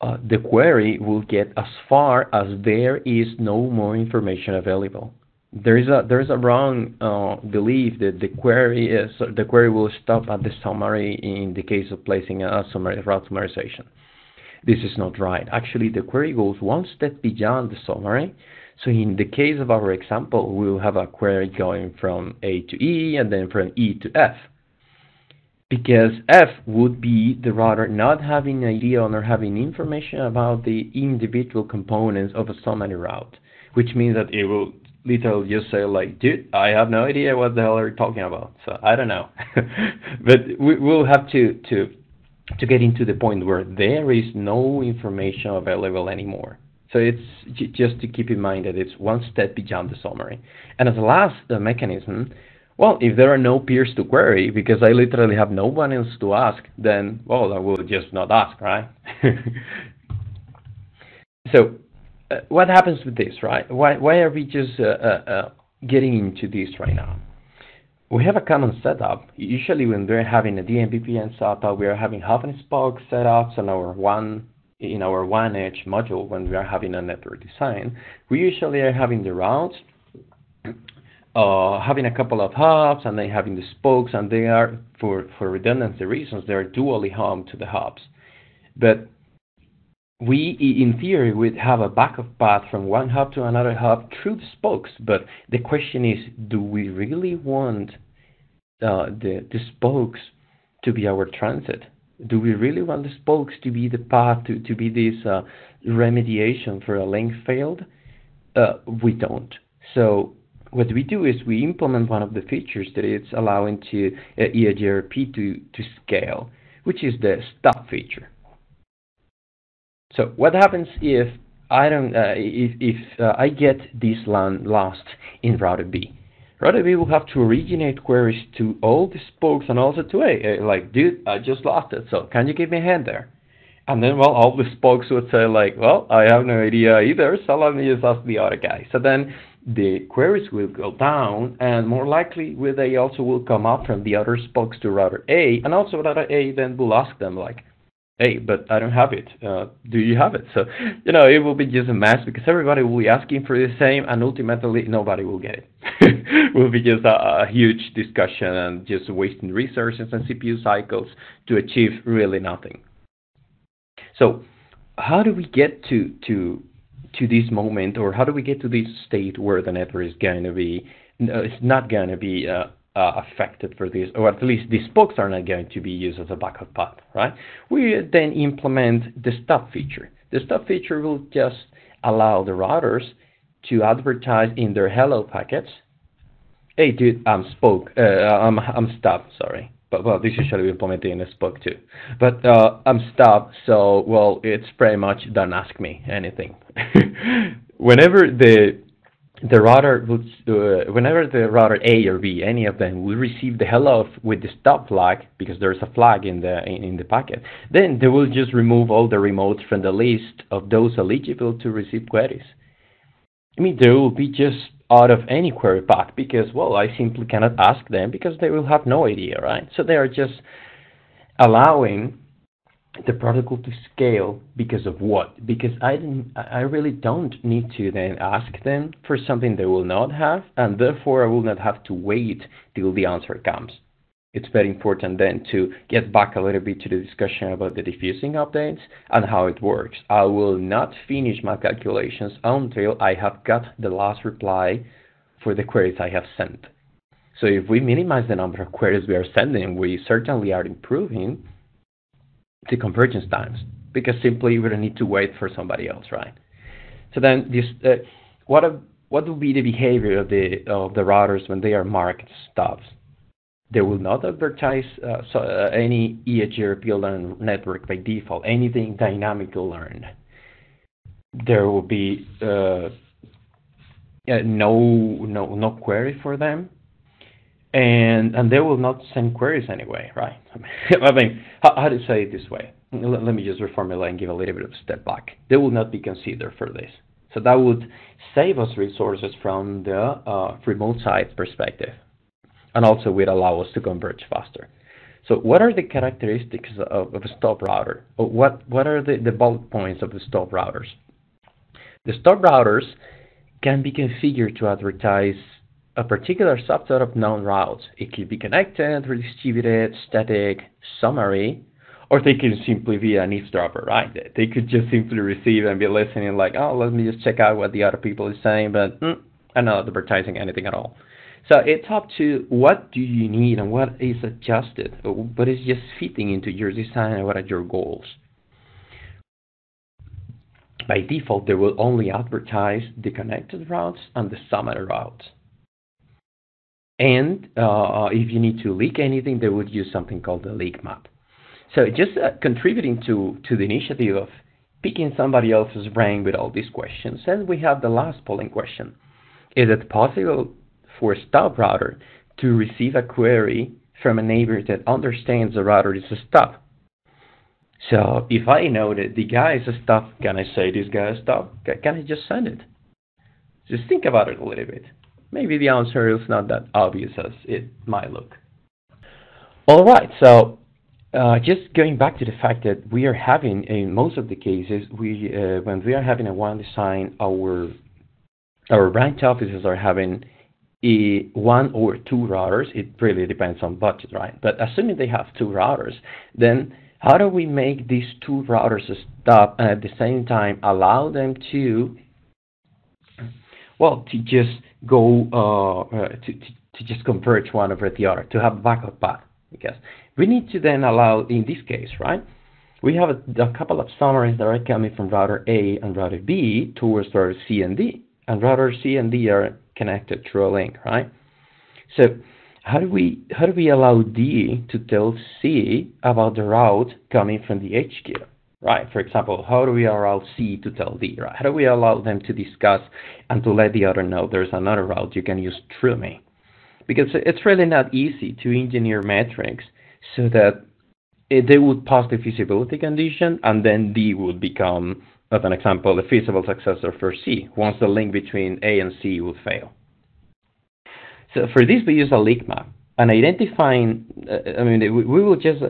the query will get as far as there is no more information available. There is a wrong belief that the query will stop at the summary in the case of placing a route summarization. This is not right. Actually, the query goes one step beyond the summary. So in the case of our example, we will have a query going from A to E and then from E to F. Because F would be the router not having an idea or having information about the individual components of a summary route, which means that it will literally just say like, dude, I have no idea what the hell you're talking about, so I don't know. But we'll have to get into the point where there is no information available anymore. So it's just to keep in mind that it's one step beyond the summary. And as a last mechanism, well, if there are no peers to query, because I literally have no one else to ask, then, well, I will just not ask, right? So what happens with this, right? Why are we just getting into this right now? We have a common setup. Usually when we're having a DMVPN setup, we are having hub and spoke setups on our one edge module. When we are having a network design, we usually are having the routes, having a couple of hubs, and then having the spokes, and they are, for redundancy reasons, they are dually home to the hubs. But we, in theory, would have a backup path from one hub to another hub through the spokes. But the question is, do we really want the spokes to be our transit? Do we really want the spokes to be the path, to be this remediation for a link failed? We don't. So what we do is we implement one of the features that it's allowing to EIGRP to scale, which is the stop feature. So what happens if I don't if I get this LAN lost in router B? Router B will have to originate queries to all the spokes and also to A. Like, dude, I just lost it, so can you give me a hand there? And then, well, all the spokes would say like, well, I have no idea either, so let me just ask the other guy. So then the queries will go down, and more likely they also will come up from the other spokes to router A, and also router A then will ask them like, hey, but I don't have it. Do you have it? So, it will be just a mess because everybody will be asking for the same, and ultimately nobody will get it. It will be just a huge discussion and just wasting resources and CPU cycles to achieve really nothing. So, how do we get to this moment, or how do we get to this state where the network is going to be, it's not going to be affected for this, or at least the spokes are not going to be used as a backup path, right? We then implement the stop feature. The stop feature will just allow the routers to advertise in their hello packets, hey dude, I'm stopped, sorry. But well, this usually we implement in a spoke too. But I'm stopped, so well, it's pretty much don't ask me anything. Whenever the router whenever the router A or B, any of them, will receive the hello with the stop flag, because there's a flag in the packet, then they will just remove all the remotes from the list of those eligible to receive queries. I mean, they will be just out of any query path because, well, I simply cannot ask them because they will have no idea, right? So they are just allowing the protocol to scale because of what? Because I really don't need to then ask them for something they will not have, and therefore I will not have to wait till the answer comes. It's very important then to get back a little bit to the discussion about the diffusing updates and how it works. I will not finish my calculations until I have got the last reply for the queries I have sent. So if we minimize the number of queries we are sending, we certainly are improving the convergence times, because simply we don't need to wait for somebody else, right? So then this, what will be the behavior of the routers when they are marked stops? They will not advertise any EIGRP learn network by default, anything dynamically learned. There will be no query for them, and they will not send queries anyway, right? I mean, how to say it this way? Let me just reformulate and give a little bit of a step back. They will not be considered for this. So that would save us resources from the remote side perspective, and also would allow us to converge faster. So what are the characteristics of a stop router? Or what are the bullet points of the stop routers? The stop routers can be configured to advertise a particular subset of known routes. It could be connected, redistributed, static, summary, Or they could simply be an eavesdropper, right? They could just simply receive and be listening like, oh, let me just check out what the other people are saying, but I'm not advertising anything at all. So it's up to what do you need and what is adjusted, what is just fitting into your design and what are your goals. By default, they will only advertise the connected routes and the summary routes. And if you need to leak anything, they would use something called the leak map. So just contributing to the initiative of picking somebody else's brain with all these questions. And we have the last polling question. Is it possible for a stub router to receive a query from a neighbor that understands the router is a stub? So if I know that the guy is a stub, can I say this guy is a stub? Can I just send it? Just think about it a little bit. Maybe the answer is not that obvious as it might look. All right, so just going back to the fact that we are having, in most of the cases, when we are having a one design, our branch offices are having one or two routers. It really depends on budget, right? But assuming they have two routers, then how do we make these two routers stop and at the same time allow them to, well, to just go to just converge one over the other, to have a backup path? Because we need to then allow, in this case, right, we have a couple of summaries that are coming from router A and router B towards router C and D. And router C and D are connected through a link, right? So how do we allow D to tell C about the route coming from the HQ, right? For example, how do we allow C to tell D, right? How do we allow them to discuss and to let the other know there's another route you can use through me? Because it's really not easy to engineer metrics so that they would pass the feasibility condition and then D would become, as an example, a feasible successor for C once the link between A and C would fail. So for this, we use a leak map and identifying. We will just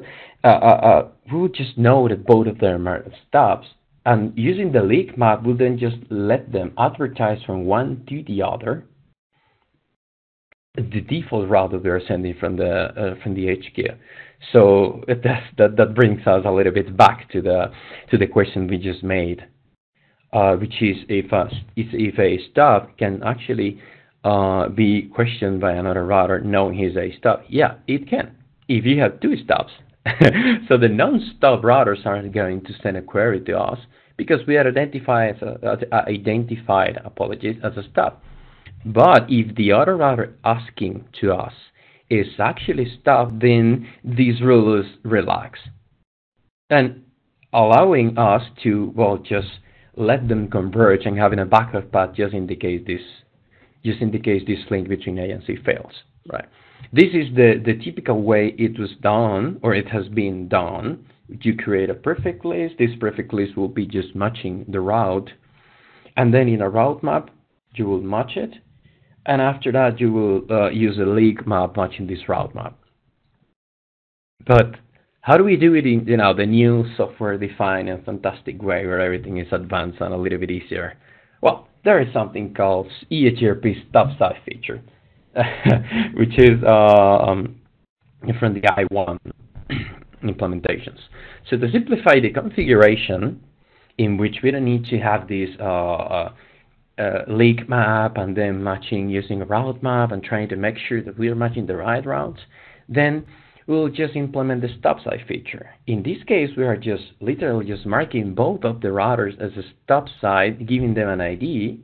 know that both of them are stubs, and using the leak map, we'll then just let them advertise from one to the other the default route that we are sending from the HQ. So that brings us a little bit back to the question we just made, which is if a stub can actually be questioned by another router knowing he's a stub. Yeah, it can. If you have two stubs, so the non-stub routers aren't going to send a query to us because we are identified as a stub. But if the other router asking to us is actually stub, then these rules relax and allowing us to, well, just let them converge and having a backup path just in case this link between A and C fails, right? This is the typical way it was done, or it has been done. You create a prefix list. This prefix list will be just matching the route, and then in a route map you will match it, and after that you will use a leak map matching this route map. But how do we do it in the new software-defined and fantastic way where everything is advanced and a little bit easier? Well, there is something called EIGRP stub size feature, which is from the I1 implementations. So to simplify the configuration, in which we don't need to have this leak map and then matching using a route map and trying to make sure that we are matching the right routes, then we'll just implement the stub side feature. In this case, we are just literally just marking both of the routers as a stub side, giving them an ID,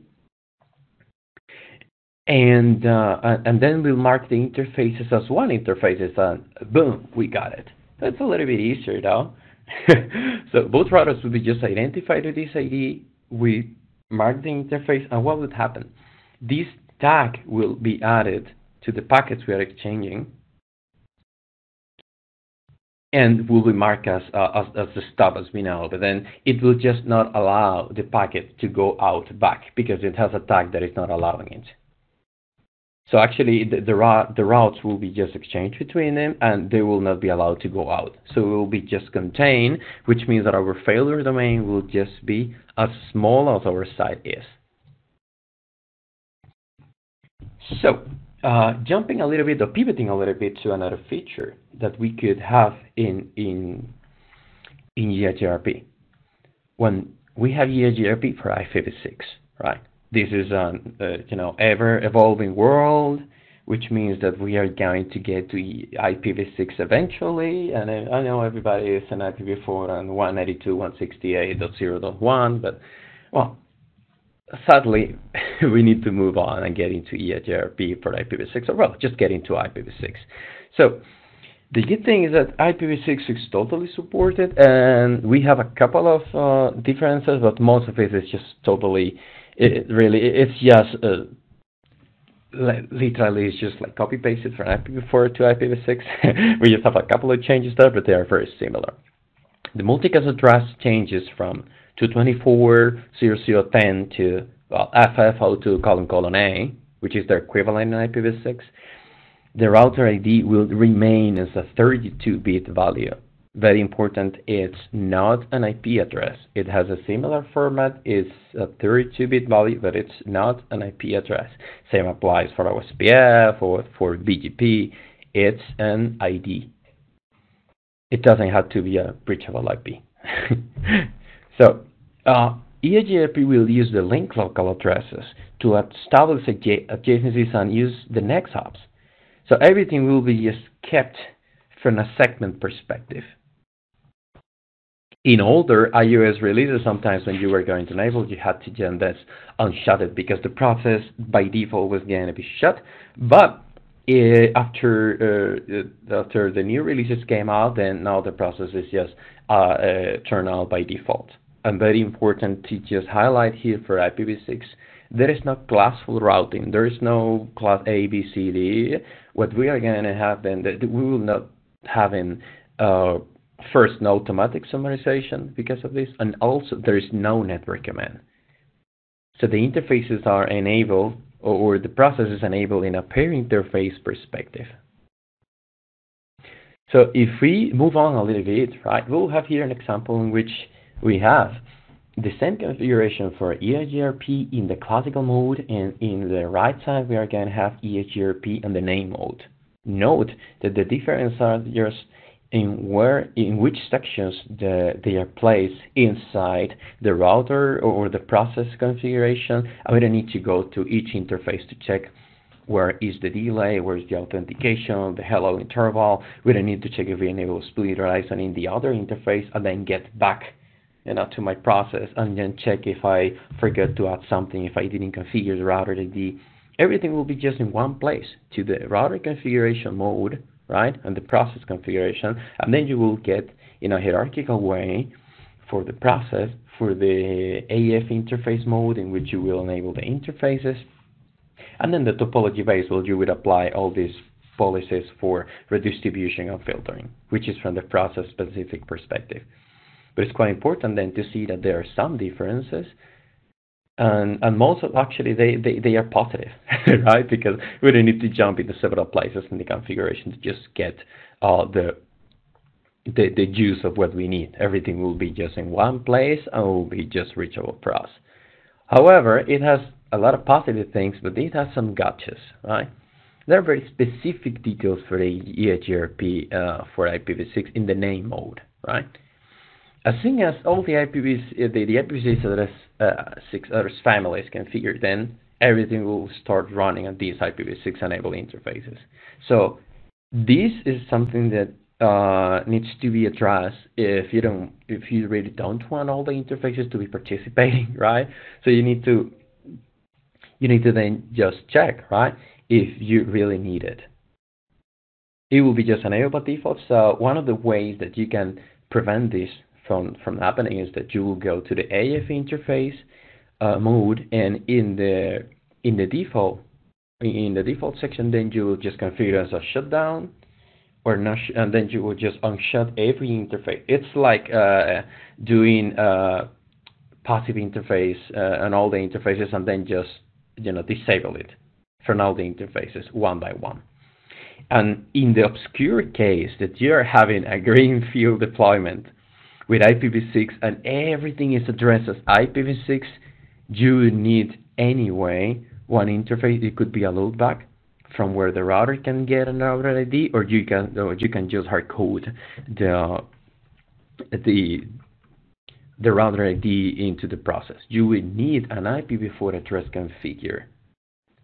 and then we'll mark the interfaces as one interfaces, and boom, we got it. That's a little bit easier though. So both routers will be just identified with this ID. We mark the interface, and what would happen? This tag will be added to the packets we are exchanging, and will be marked as the stub as we know, but then it will just not allow the packet to go out back because it has a tag that is not allowing it. So actually the routes will be just exchanged between them and they will not be allowed to go out. So it will be just contained, which means that our failure domain will just be as small as our site is. So jumping a little bit or pivoting a little bit to another feature that we could have in in EIGRP. When we have EIGRP for IPv6, right? This is an ever-evolving world, which means that we are going to get to IPv6 eventually. And I know everybody is an IPv4 and 192.168.0.1, but well, sadly, we need to move on and get into EIGRP for IPv6, or well, just get into IPv6. So the good thing is that IPv6 is totally supported, and we have a couple of differences, but most of it is just totally, it's just literally it's just like copy pasted from IPv4 to IPv6. We just have a couple of changes there, but they are very similar. The multicast address changes from 224.0.0.10 to FF02::A, which is their equivalent in IPv6. The router ID will remain as a 32-bit value. Very important, it's not an IP address. It has a similar format, it's a 32-bit value, but it's not an IP address. Same applies for OSPF or for BGP. It's an ID. It doesn't have to be a breachable IP. So, EIGRP will use the link local addresses to establish adjacencies and use the next hops. So everything will be just kept from a segment perspective. In older iOS releases, sometimes when you were going to enable, you had to just unshut it because the process by default was going to be shut. But after the new releases came out, then now the process is just turned on by default. And very important to just highlight here for IPv6, there is no classful routing. There is no class A, B, C, D. What we are going to have then, we will not have in first no automatic summarization because of this, and also there is no network command. So the interfaces are enabled, or the process is enabled in a pair interface perspective. So if we move on a little bit, right, we'll have here an example in which we have the same configuration for EIGRP in the classical mode, and in the right side we are going to have EIGRP in the name mode. Note that the difference are just in which sections they are placed inside the router or the process configuration. We don't need to go to each interface to check where is the delay, where is the authentication, the hello interval. We don't need to check if we enable split horizon in the other interface and then get back to my process and then check if I forgot to add something, if I didn't configure the router ID. Everything will be just in one place, to the router configuration mode, right, and the process configuration, and then you will get in a hierarchical way for the process, for the AF interface mode in which you will enable the interfaces, and then the topology base where you would apply all these policies for redistribution and filtering, which is from the process specific perspective. But it's quite important then to see that there are some differences, and most of actually they are positive, right? Because we don't need to jump into several places in the configuration to just get the juice of what we need. Everything will be just in one place and will be just reachable for us. However, it has a lot of positive things, but it has some gotchas, right? There are very specific details for the EIGRP for IPv6 in the name mode, right? As soon as all the IPv6 address families configured, then everything will start running on these IPv6 enabled interfaces. So this is something that needs to be addressed if you really don't want all the interfaces to be participating, right? So you need to then just check, right, if you really need it. It will be just enabled by default. So one of the ways that you can prevent this from happening is that you will go to the AF interface mode, and in the default section, then you will just configure as a shutdown or not, and then you will just unshut every interface. It's like doing passive interface on all the interfaces, and then just disable it from all the interfaces one by one. And in the obscure case that you are having a greenfield deployment with IPv6 and everything is addressed as IPv6, you need anyway one interface. It could be a loopback from where the router can get an router ID, or you can just hard code the the the router ID into the process. You would need an IPv4 address configure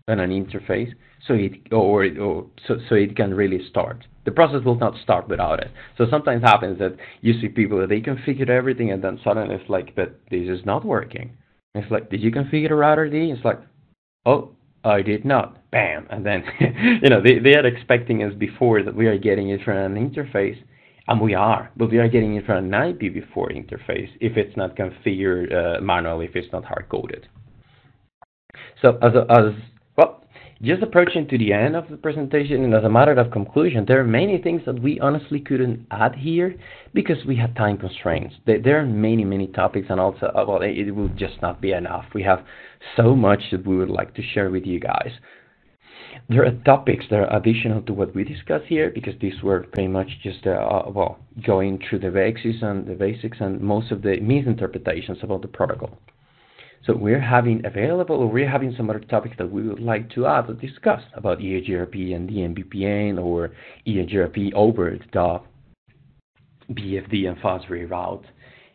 on an interface so it can really start. The process will not start without it. So sometimes happens that you see people that they configure everything and then suddenly it's like, but this is not working. It's like, did you configure a router ID? It's like, oh, I did not. Bam, and then they are expecting us before that we are getting it from an interface, and we are, but we are getting it from an IPv4 interface if it's not configured manually, if it's not hard coded. So as well, just approaching to the end of the presentation, and as a matter of conclusion, there are many things that we honestly couldn't add here because we have time constraints. There are many topics, and also, well, it will just not be enough. We have so much that we would like to share with you guys. There are topics that are additional to what we discussed here because these were pretty much just, going through the basics and most of the misinterpretations about the protocol. So we're having some other topics that we would like to add or discuss about EIGRP and DMVPN or EIGRP over the BFD and FASRI route.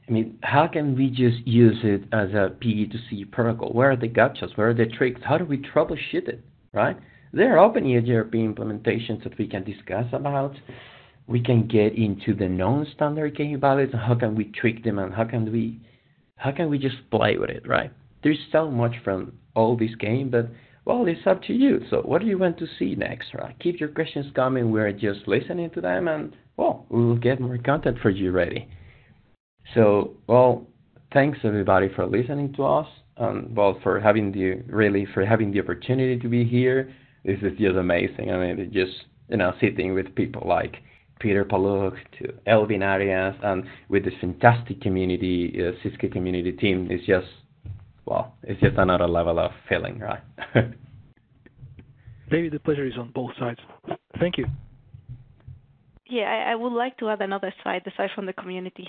I mean, how can we just use it as a PE2C protocol? Where are the gotchas? Where are the tricks? How do we troubleshoot it, right? There are open EIGRP implementations that we can discuss about. We can get into the non-standard key values and how can we trick them and how can we just play with it, right? There's so much from all this game, but, well, it's up to you. So what do you want to see next, right? Keep your questions coming. We're just listening to them, and, well, we will get more content for you ready. So, well, thanks, everybody, for listening to us, and, well, for having the opportunity to be here. This is just amazing. I mean, just, sitting with people like Peter Paluch to Elvin Arias, and with this fantastic community, Cisco community team, it's just another level of feeling, right? David, the pleasure is on both sides. Thank you. Yeah, I would like to add another side, aside from the community.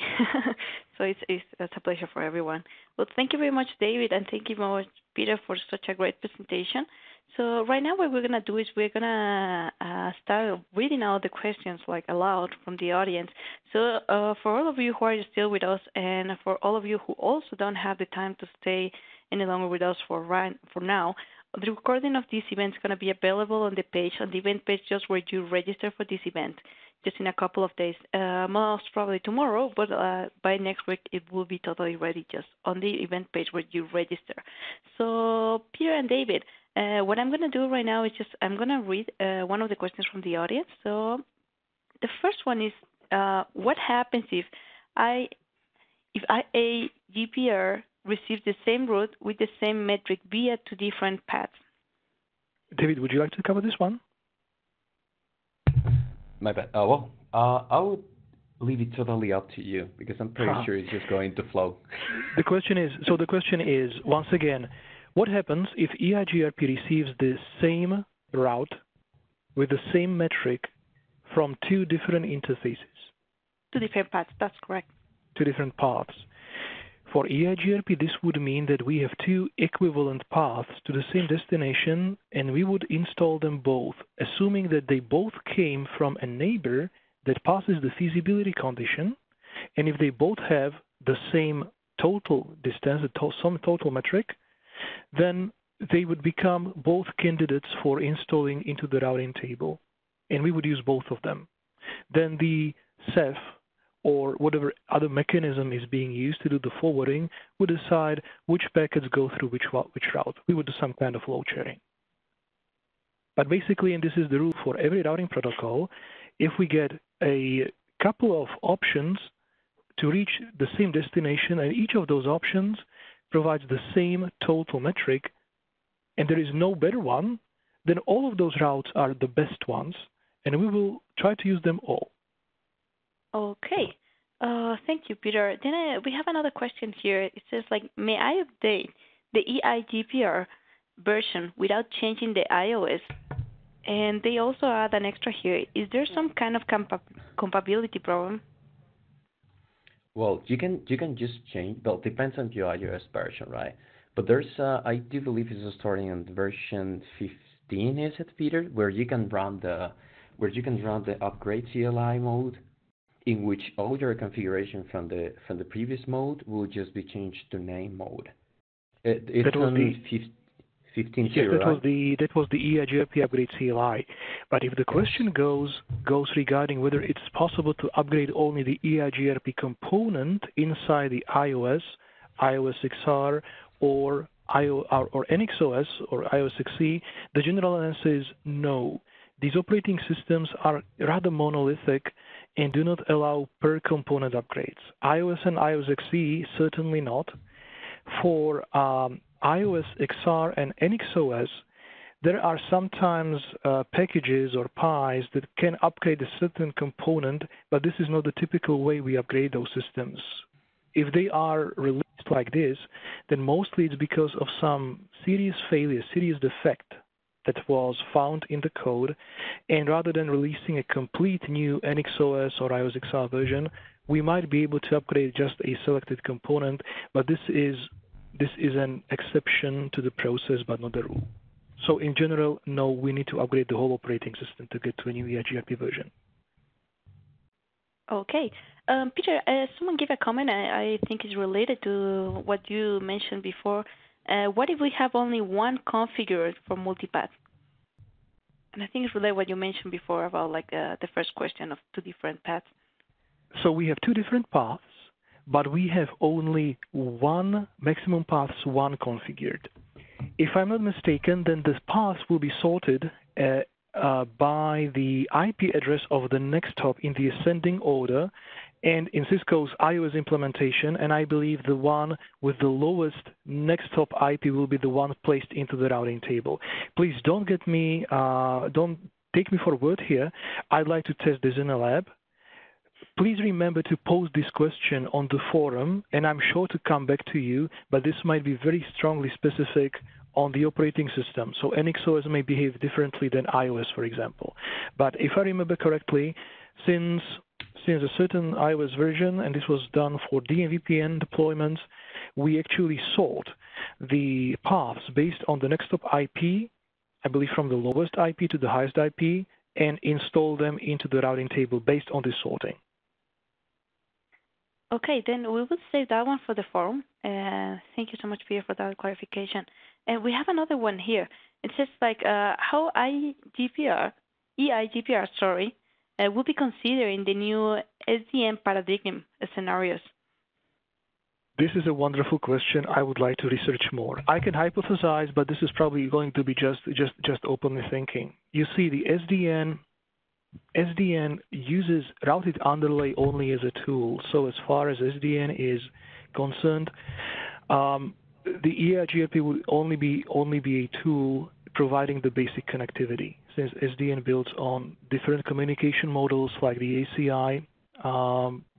So it's a pleasure for everyone. Well, thank you very much, David, and thank you very much, Peter, for such a great presentation. So right now what we're going to do is we're going to start reading out the questions aloud from the audience. So for all of you who are still with us and for all of you who also don't have the time to stay any longer with us for now, the recording of this event is going to be available on the event page just where you register for this event, just in a couple of days, most probably tomorrow, but by next week it will be totally ready just on the event page where you register. So Peter and David, what I'm going to do right now is I'm going to read one of the questions from the audience. So the first one is, what happens if EIGRP receives the same route with the same metric via two different paths? David, would you like to cover this one? My bad. I would leave it totally up to you because I'm pretty sure it's just going to flow. The question is, once again, what happens if EIGRP receives the same route with the same metric from two different interfaces? Two different paths, that's correct. Two different paths. For EIGRP, this would mean that we have two equivalent paths to the same destination, and we would install them both, assuming that they both came from a neighbor that passes the feasibility condition, and if they both have the same total distance, some total metric, then they would become both candidates for installing into the routing table, and we would use both of them. Then the CEF, or whatever other mechanism is being used to do the forwarding, would decide which packets go through which route. We would do some kind of load sharing. But basically, and this is the rule for every routing protocol, if we get a couple of options to reach the same destination, and each of those options provides the same total metric, and there is no better one, then all of those routes are the best ones, and we will try to use them all. Okay. Thank you, Peter. Then we have another question here. It says, may I update the EIGRP version without changing the iOS? And they also add an extra here. Is there some kind of compatibility problem? Well, you can just change. Well, it depends on your iOS version, right? But there's I do believe it's starting on version 15, is it, Peter? Where you can run the upgrade CLI mode. in which all your configuration from the previous mode will just be changed to name mode. It's on 15.0, yes, right? that was the EIGRP upgrade CLI. But if the question goes regarding whether it's possible to upgrade only the EIGRP component inside the iOS XR, or NXOS or iOS XE, the general answer is no. These operating systems are rather monolithic and do not allow per component upgrades. iOS and iOS XE certainly not. For iOS XR and NXOS, there are sometimes packages or PIs that can upgrade a certain component, but this is not the typical way we upgrade those systems. If they are released like this, then mostly it's because of some serious failure, serious defect that was found in the code, and rather than releasing a complete new NXOS or iOS XR version, we might be able to upgrade just a selected component, but this is an exception to the process, but not the rule. So in general, no, we need to upgrade the whole operating system to get to a new EIGRP version. Okay. Peter, someone gave a comment I think is related to what you mentioned before. What if we have only one configured for multipath? And I think it's related to what you mentioned before about like the first question of two different paths. So we have two different paths, but we have only one maximum paths, one configured. If I'm not mistaken, then this path will be sorted by the IP address of the next hop in the ascending order, and in Cisco's iOS implementation, and I believe the one with the lowest next hop IP will be the one placed into the routing table. Please don't take me for word here. I'd like to test this in a lab. Please remember to post this question on the forum, and I'm sure to come back to you, but this might be very strongly specific on the operating system. So NXOS may behave differently than iOS, for example. But if I remember correctly, since a certain iOS version, and this was done for DMVPN deployments, we actually sort the paths based on the next hop IP, I believe from the lowest IP to the highest IP, and install them into the routing table based on this sorting. Okay, then we will save that one for the forum. Thank you so much, Pierre, for that clarification. And we have another one here. It says like how EIGRP, will be considered in the new SDN paradigm scenarios. This is a wonderful question. I would like to research more. I can hypothesize, but this is probably going to be just openly thinking. You see, the SDN uses routed underlay only as a tool. So as far as SDN is concerned, the EIGRP will only be a tool providing the basic connectivity, since SDN builds on different communication models like the ACI,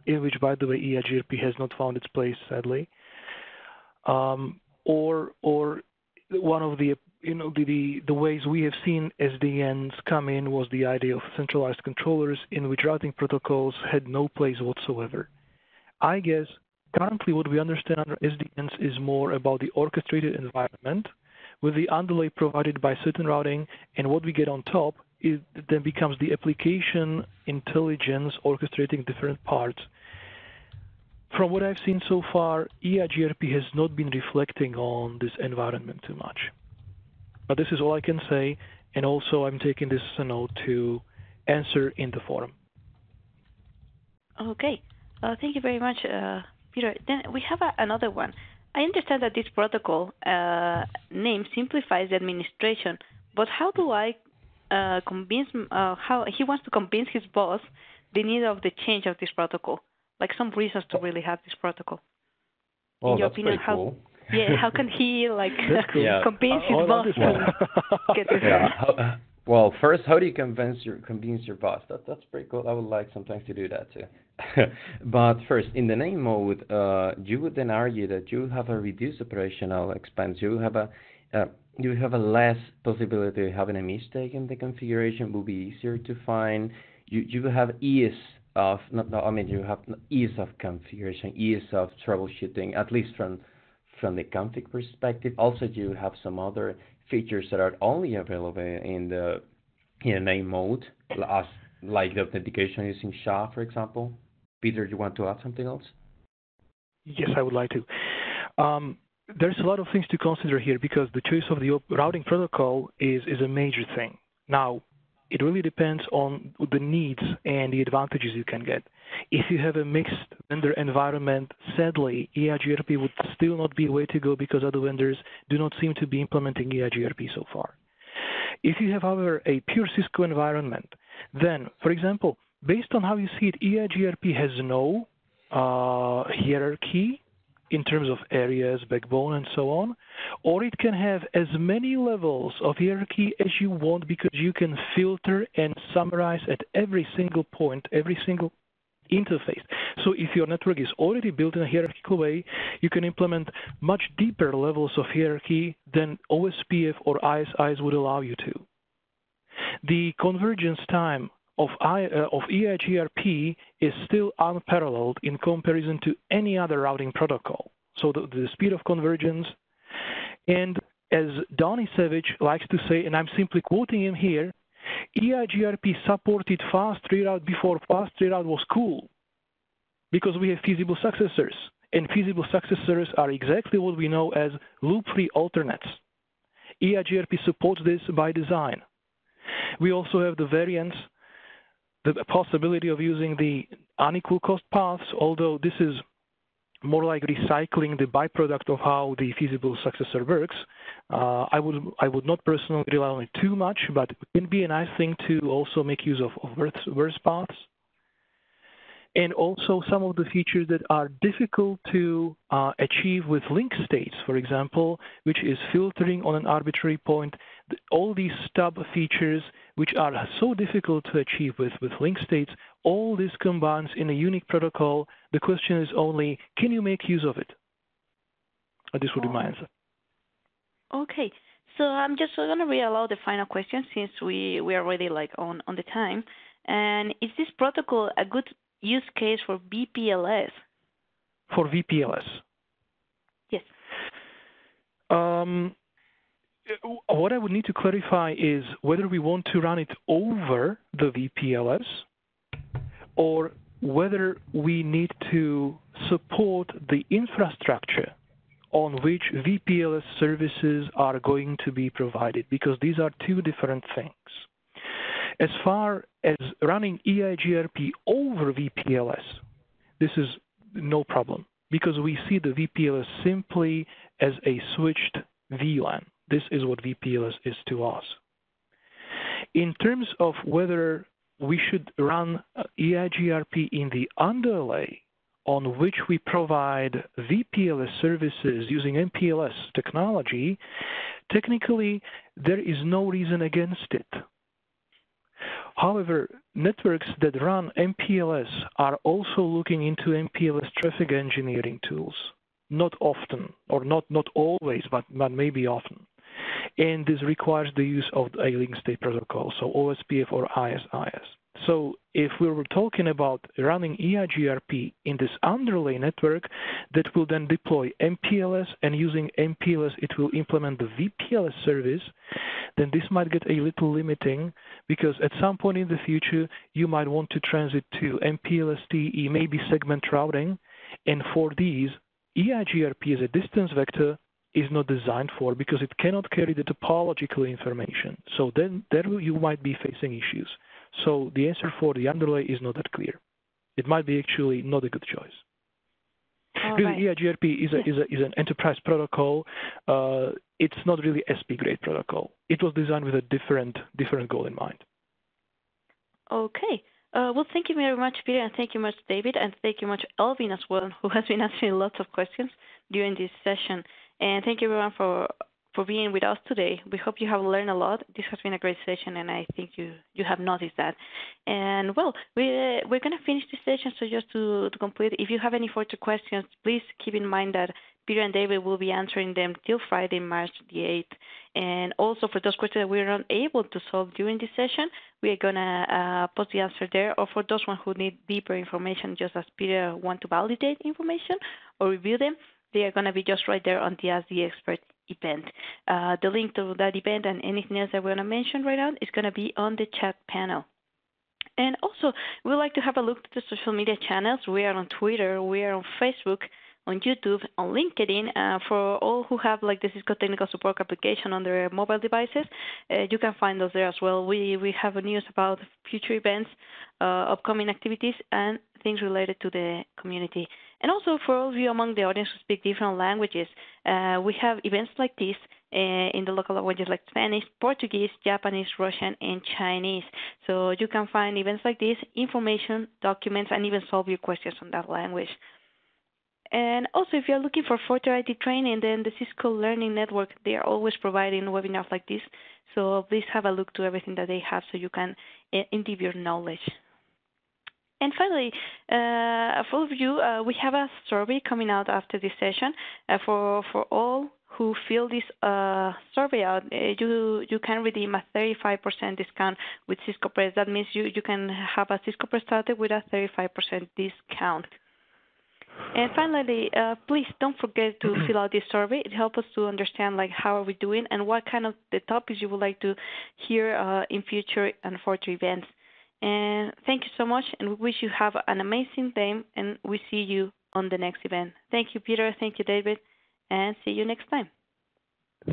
in which, by the way, EIGRP has not found its place, sadly. Or one of the the ways we have seen SDNs come in was the idea of centralized controllers in which routing protocols had no place whatsoever. I guess currently what we understand under SDNs is more about the orchestrated environment with the underlay provided by certain routing, and what we get on top then becomes the application intelligence orchestrating different parts. From what I've seen so far, EIGRP has not been reflecting on this environment too much. But this is all I can say, and also I'm taking this as a note to answer in the forum. Okay, thank you very much, Peter. Then we have another one. I understand that this protocol name simplifies the administration, but how do I convince, how he wants to convince his boss the need of the change of this protocol? Like some reasons to really have this protocol. Well, in your that's opinion, pretty cool. How can he like convince his boss to get this? Yeah. Well, first, how do you convince your boss? That's pretty cool. I would like sometimes to do that too. But first, in the name mode, you would then argue that you have a reduced operational expense. You have a less possibility of having a mistake in the configuration. Will be easier to find. You have ease of you have ease of configuration, ease of troubleshooting, at least from the config perspective. Also, you have some other features that are only available in the name mode, like the authentication using SHA, for example. Peter, you want to add something else? Yes, I would like to. There's a lot of things to consider here because the choice of the routing protocol is a major thing. Now, it really depends on the needs and the advantages you can get. If you have a mixed vendor environment, sadly, EIGRP would still not be a way to go because other vendors do not seem to be implementing EIGRP so far. If you have, however, a pure Cisco environment, then, for example, based on how you see it, EIGRP has no hierarchy in terms of areas, backbone, and so on, or it can have as many levels of hierarchy as you want because you can filter and summarize at every single point, every single interface. So if your network is already built in a hierarchical way, you can implement much deeper levels of hierarchy than OSPF or ISIs would allow you to. The convergence time of EIGRP is still unparalleled in comparison to any other routing protocol. So the speed of convergence, and as Donny Savage likes to say, and I'm simply quoting him here, EIGRP supported fast reroute before fast reroute was cool, because we have feasible successors, and feasible successors are exactly what we know as loop-free alternates. EIGRP supports this by design. We also have the variants, the possibility of using the unequal cost paths, although this is more like recycling the byproduct of how the feasible successor works. I would not personally rely on it too much, but it can be a nice thing to also make use of worse paths. And also some of the features that are difficult to achieve with link states, for example, which is filtering on an arbitrary point. All these stub features, which are so difficult to achieve with link states, all this combines in a unique protocol. The question is only, can you make use of it? This would be my answer. Okay, so I'm just going to read aloud the final question since we are already like on the time. And is this protocol a good use case for VPLS? For VPLS? Yes. What I would need to clarify is whether we want to run it over the VPLS or whether we need to support the infrastructure on which VPLS services are going to be provided, because these are two different things. As far as running EIGRP over VPLS, this is no problem, because we see the VPLS simply as a switched VLAN. This is what VPLS is to us. In terms of whether we should run EIGRP in the underlay on which we provide VPLS services using MPLS technology, technically there is no reason against it. However, networks that run MPLS are also looking into MPLS traffic engineering tools. Not often, or not always, but maybe often. And this requires the use of a link state protocol, so OSPF or ISIS. So if we were talking about running EIGRP in this underlay network that will then deploy MPLS, and using MPLS it will implement the VPLS service, then this might get a little limiting, because at some point in the future you might want to transit to MPLS TE, maybe segment routing, and for these, EIGRP as a distance vector is not designed for, because it cannot carry the topological information. So then there you might be facing issues. So the answer for the underlay is not that clear. It might be actually not a good choice. Really, EIGRP is an enterprise protocol. It's not really SP-grade protocol. It was designed with a different goal in mind. Okay. Well, thank you very much, Peter, and thank you much, David, and thank you much, Elvin, as well, who has been answering lots of questions during this session. And thank you, everyone, for being with us today. We hope you have learned a lot. This has been a great session, and I think you have noticed that. And, well, we're going to finish this session, so just to complete, if you have any further questions, please keep in mind that Peter and David will be answering them till Friday, March the 8th. And also for those questions that we are unable to solve during this session, we are going to post the answer there. Or for those ones who need deeper information, just as Peter want to validate information or review them, they are going to be just right there on the Ask the Expert event. The link to that event and anything else that we're going to mention right now is going to be on the chat panel. And also, we like to have a look at the social media channels. We are on Twitter, we are on Facebook, on YouTube, on LinkedIn. For all who have like the Cisco Technical Support application on their mobile devices, you can find us there as well. We have news about future events, upcoming activities, and things related to the community. And also for all of you among the audience who speak different languages, we have events like this in the local languages like Spanish, Portuguese, Japanese, Russian, and Chinese. So you can find events like this, information, documents, and even solve your questions on that language. And also, if you're looking for further IT training, then the Cisco Learning Network, they are always providing webinars like this. So please have a look to everything that they have so you can improve your knowledge. And finally, for all of you, we have a survey coming out after this session. For all who fill this survey out, you can redeem a 35% discount with Cisco Press. That means you can have a Cisco Press started with a 35% discount. And finally, please don't forget to fill out this survey. It helps us to understand like how are we doing and what kind of the topics you would like to hear in future and further events. And thank you so much, and we wish you have an amazing day, and we see you on the next event. Thank you, Peter. Thank you, David, and see you next time.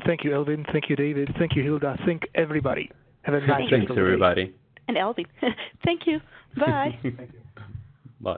Thank you, Elvin. Thank you, David. Thank you, Hilda. Thank everybody. Have a nice day. Thanks, everybody. And Elvin. Thank you. Bye. Bye.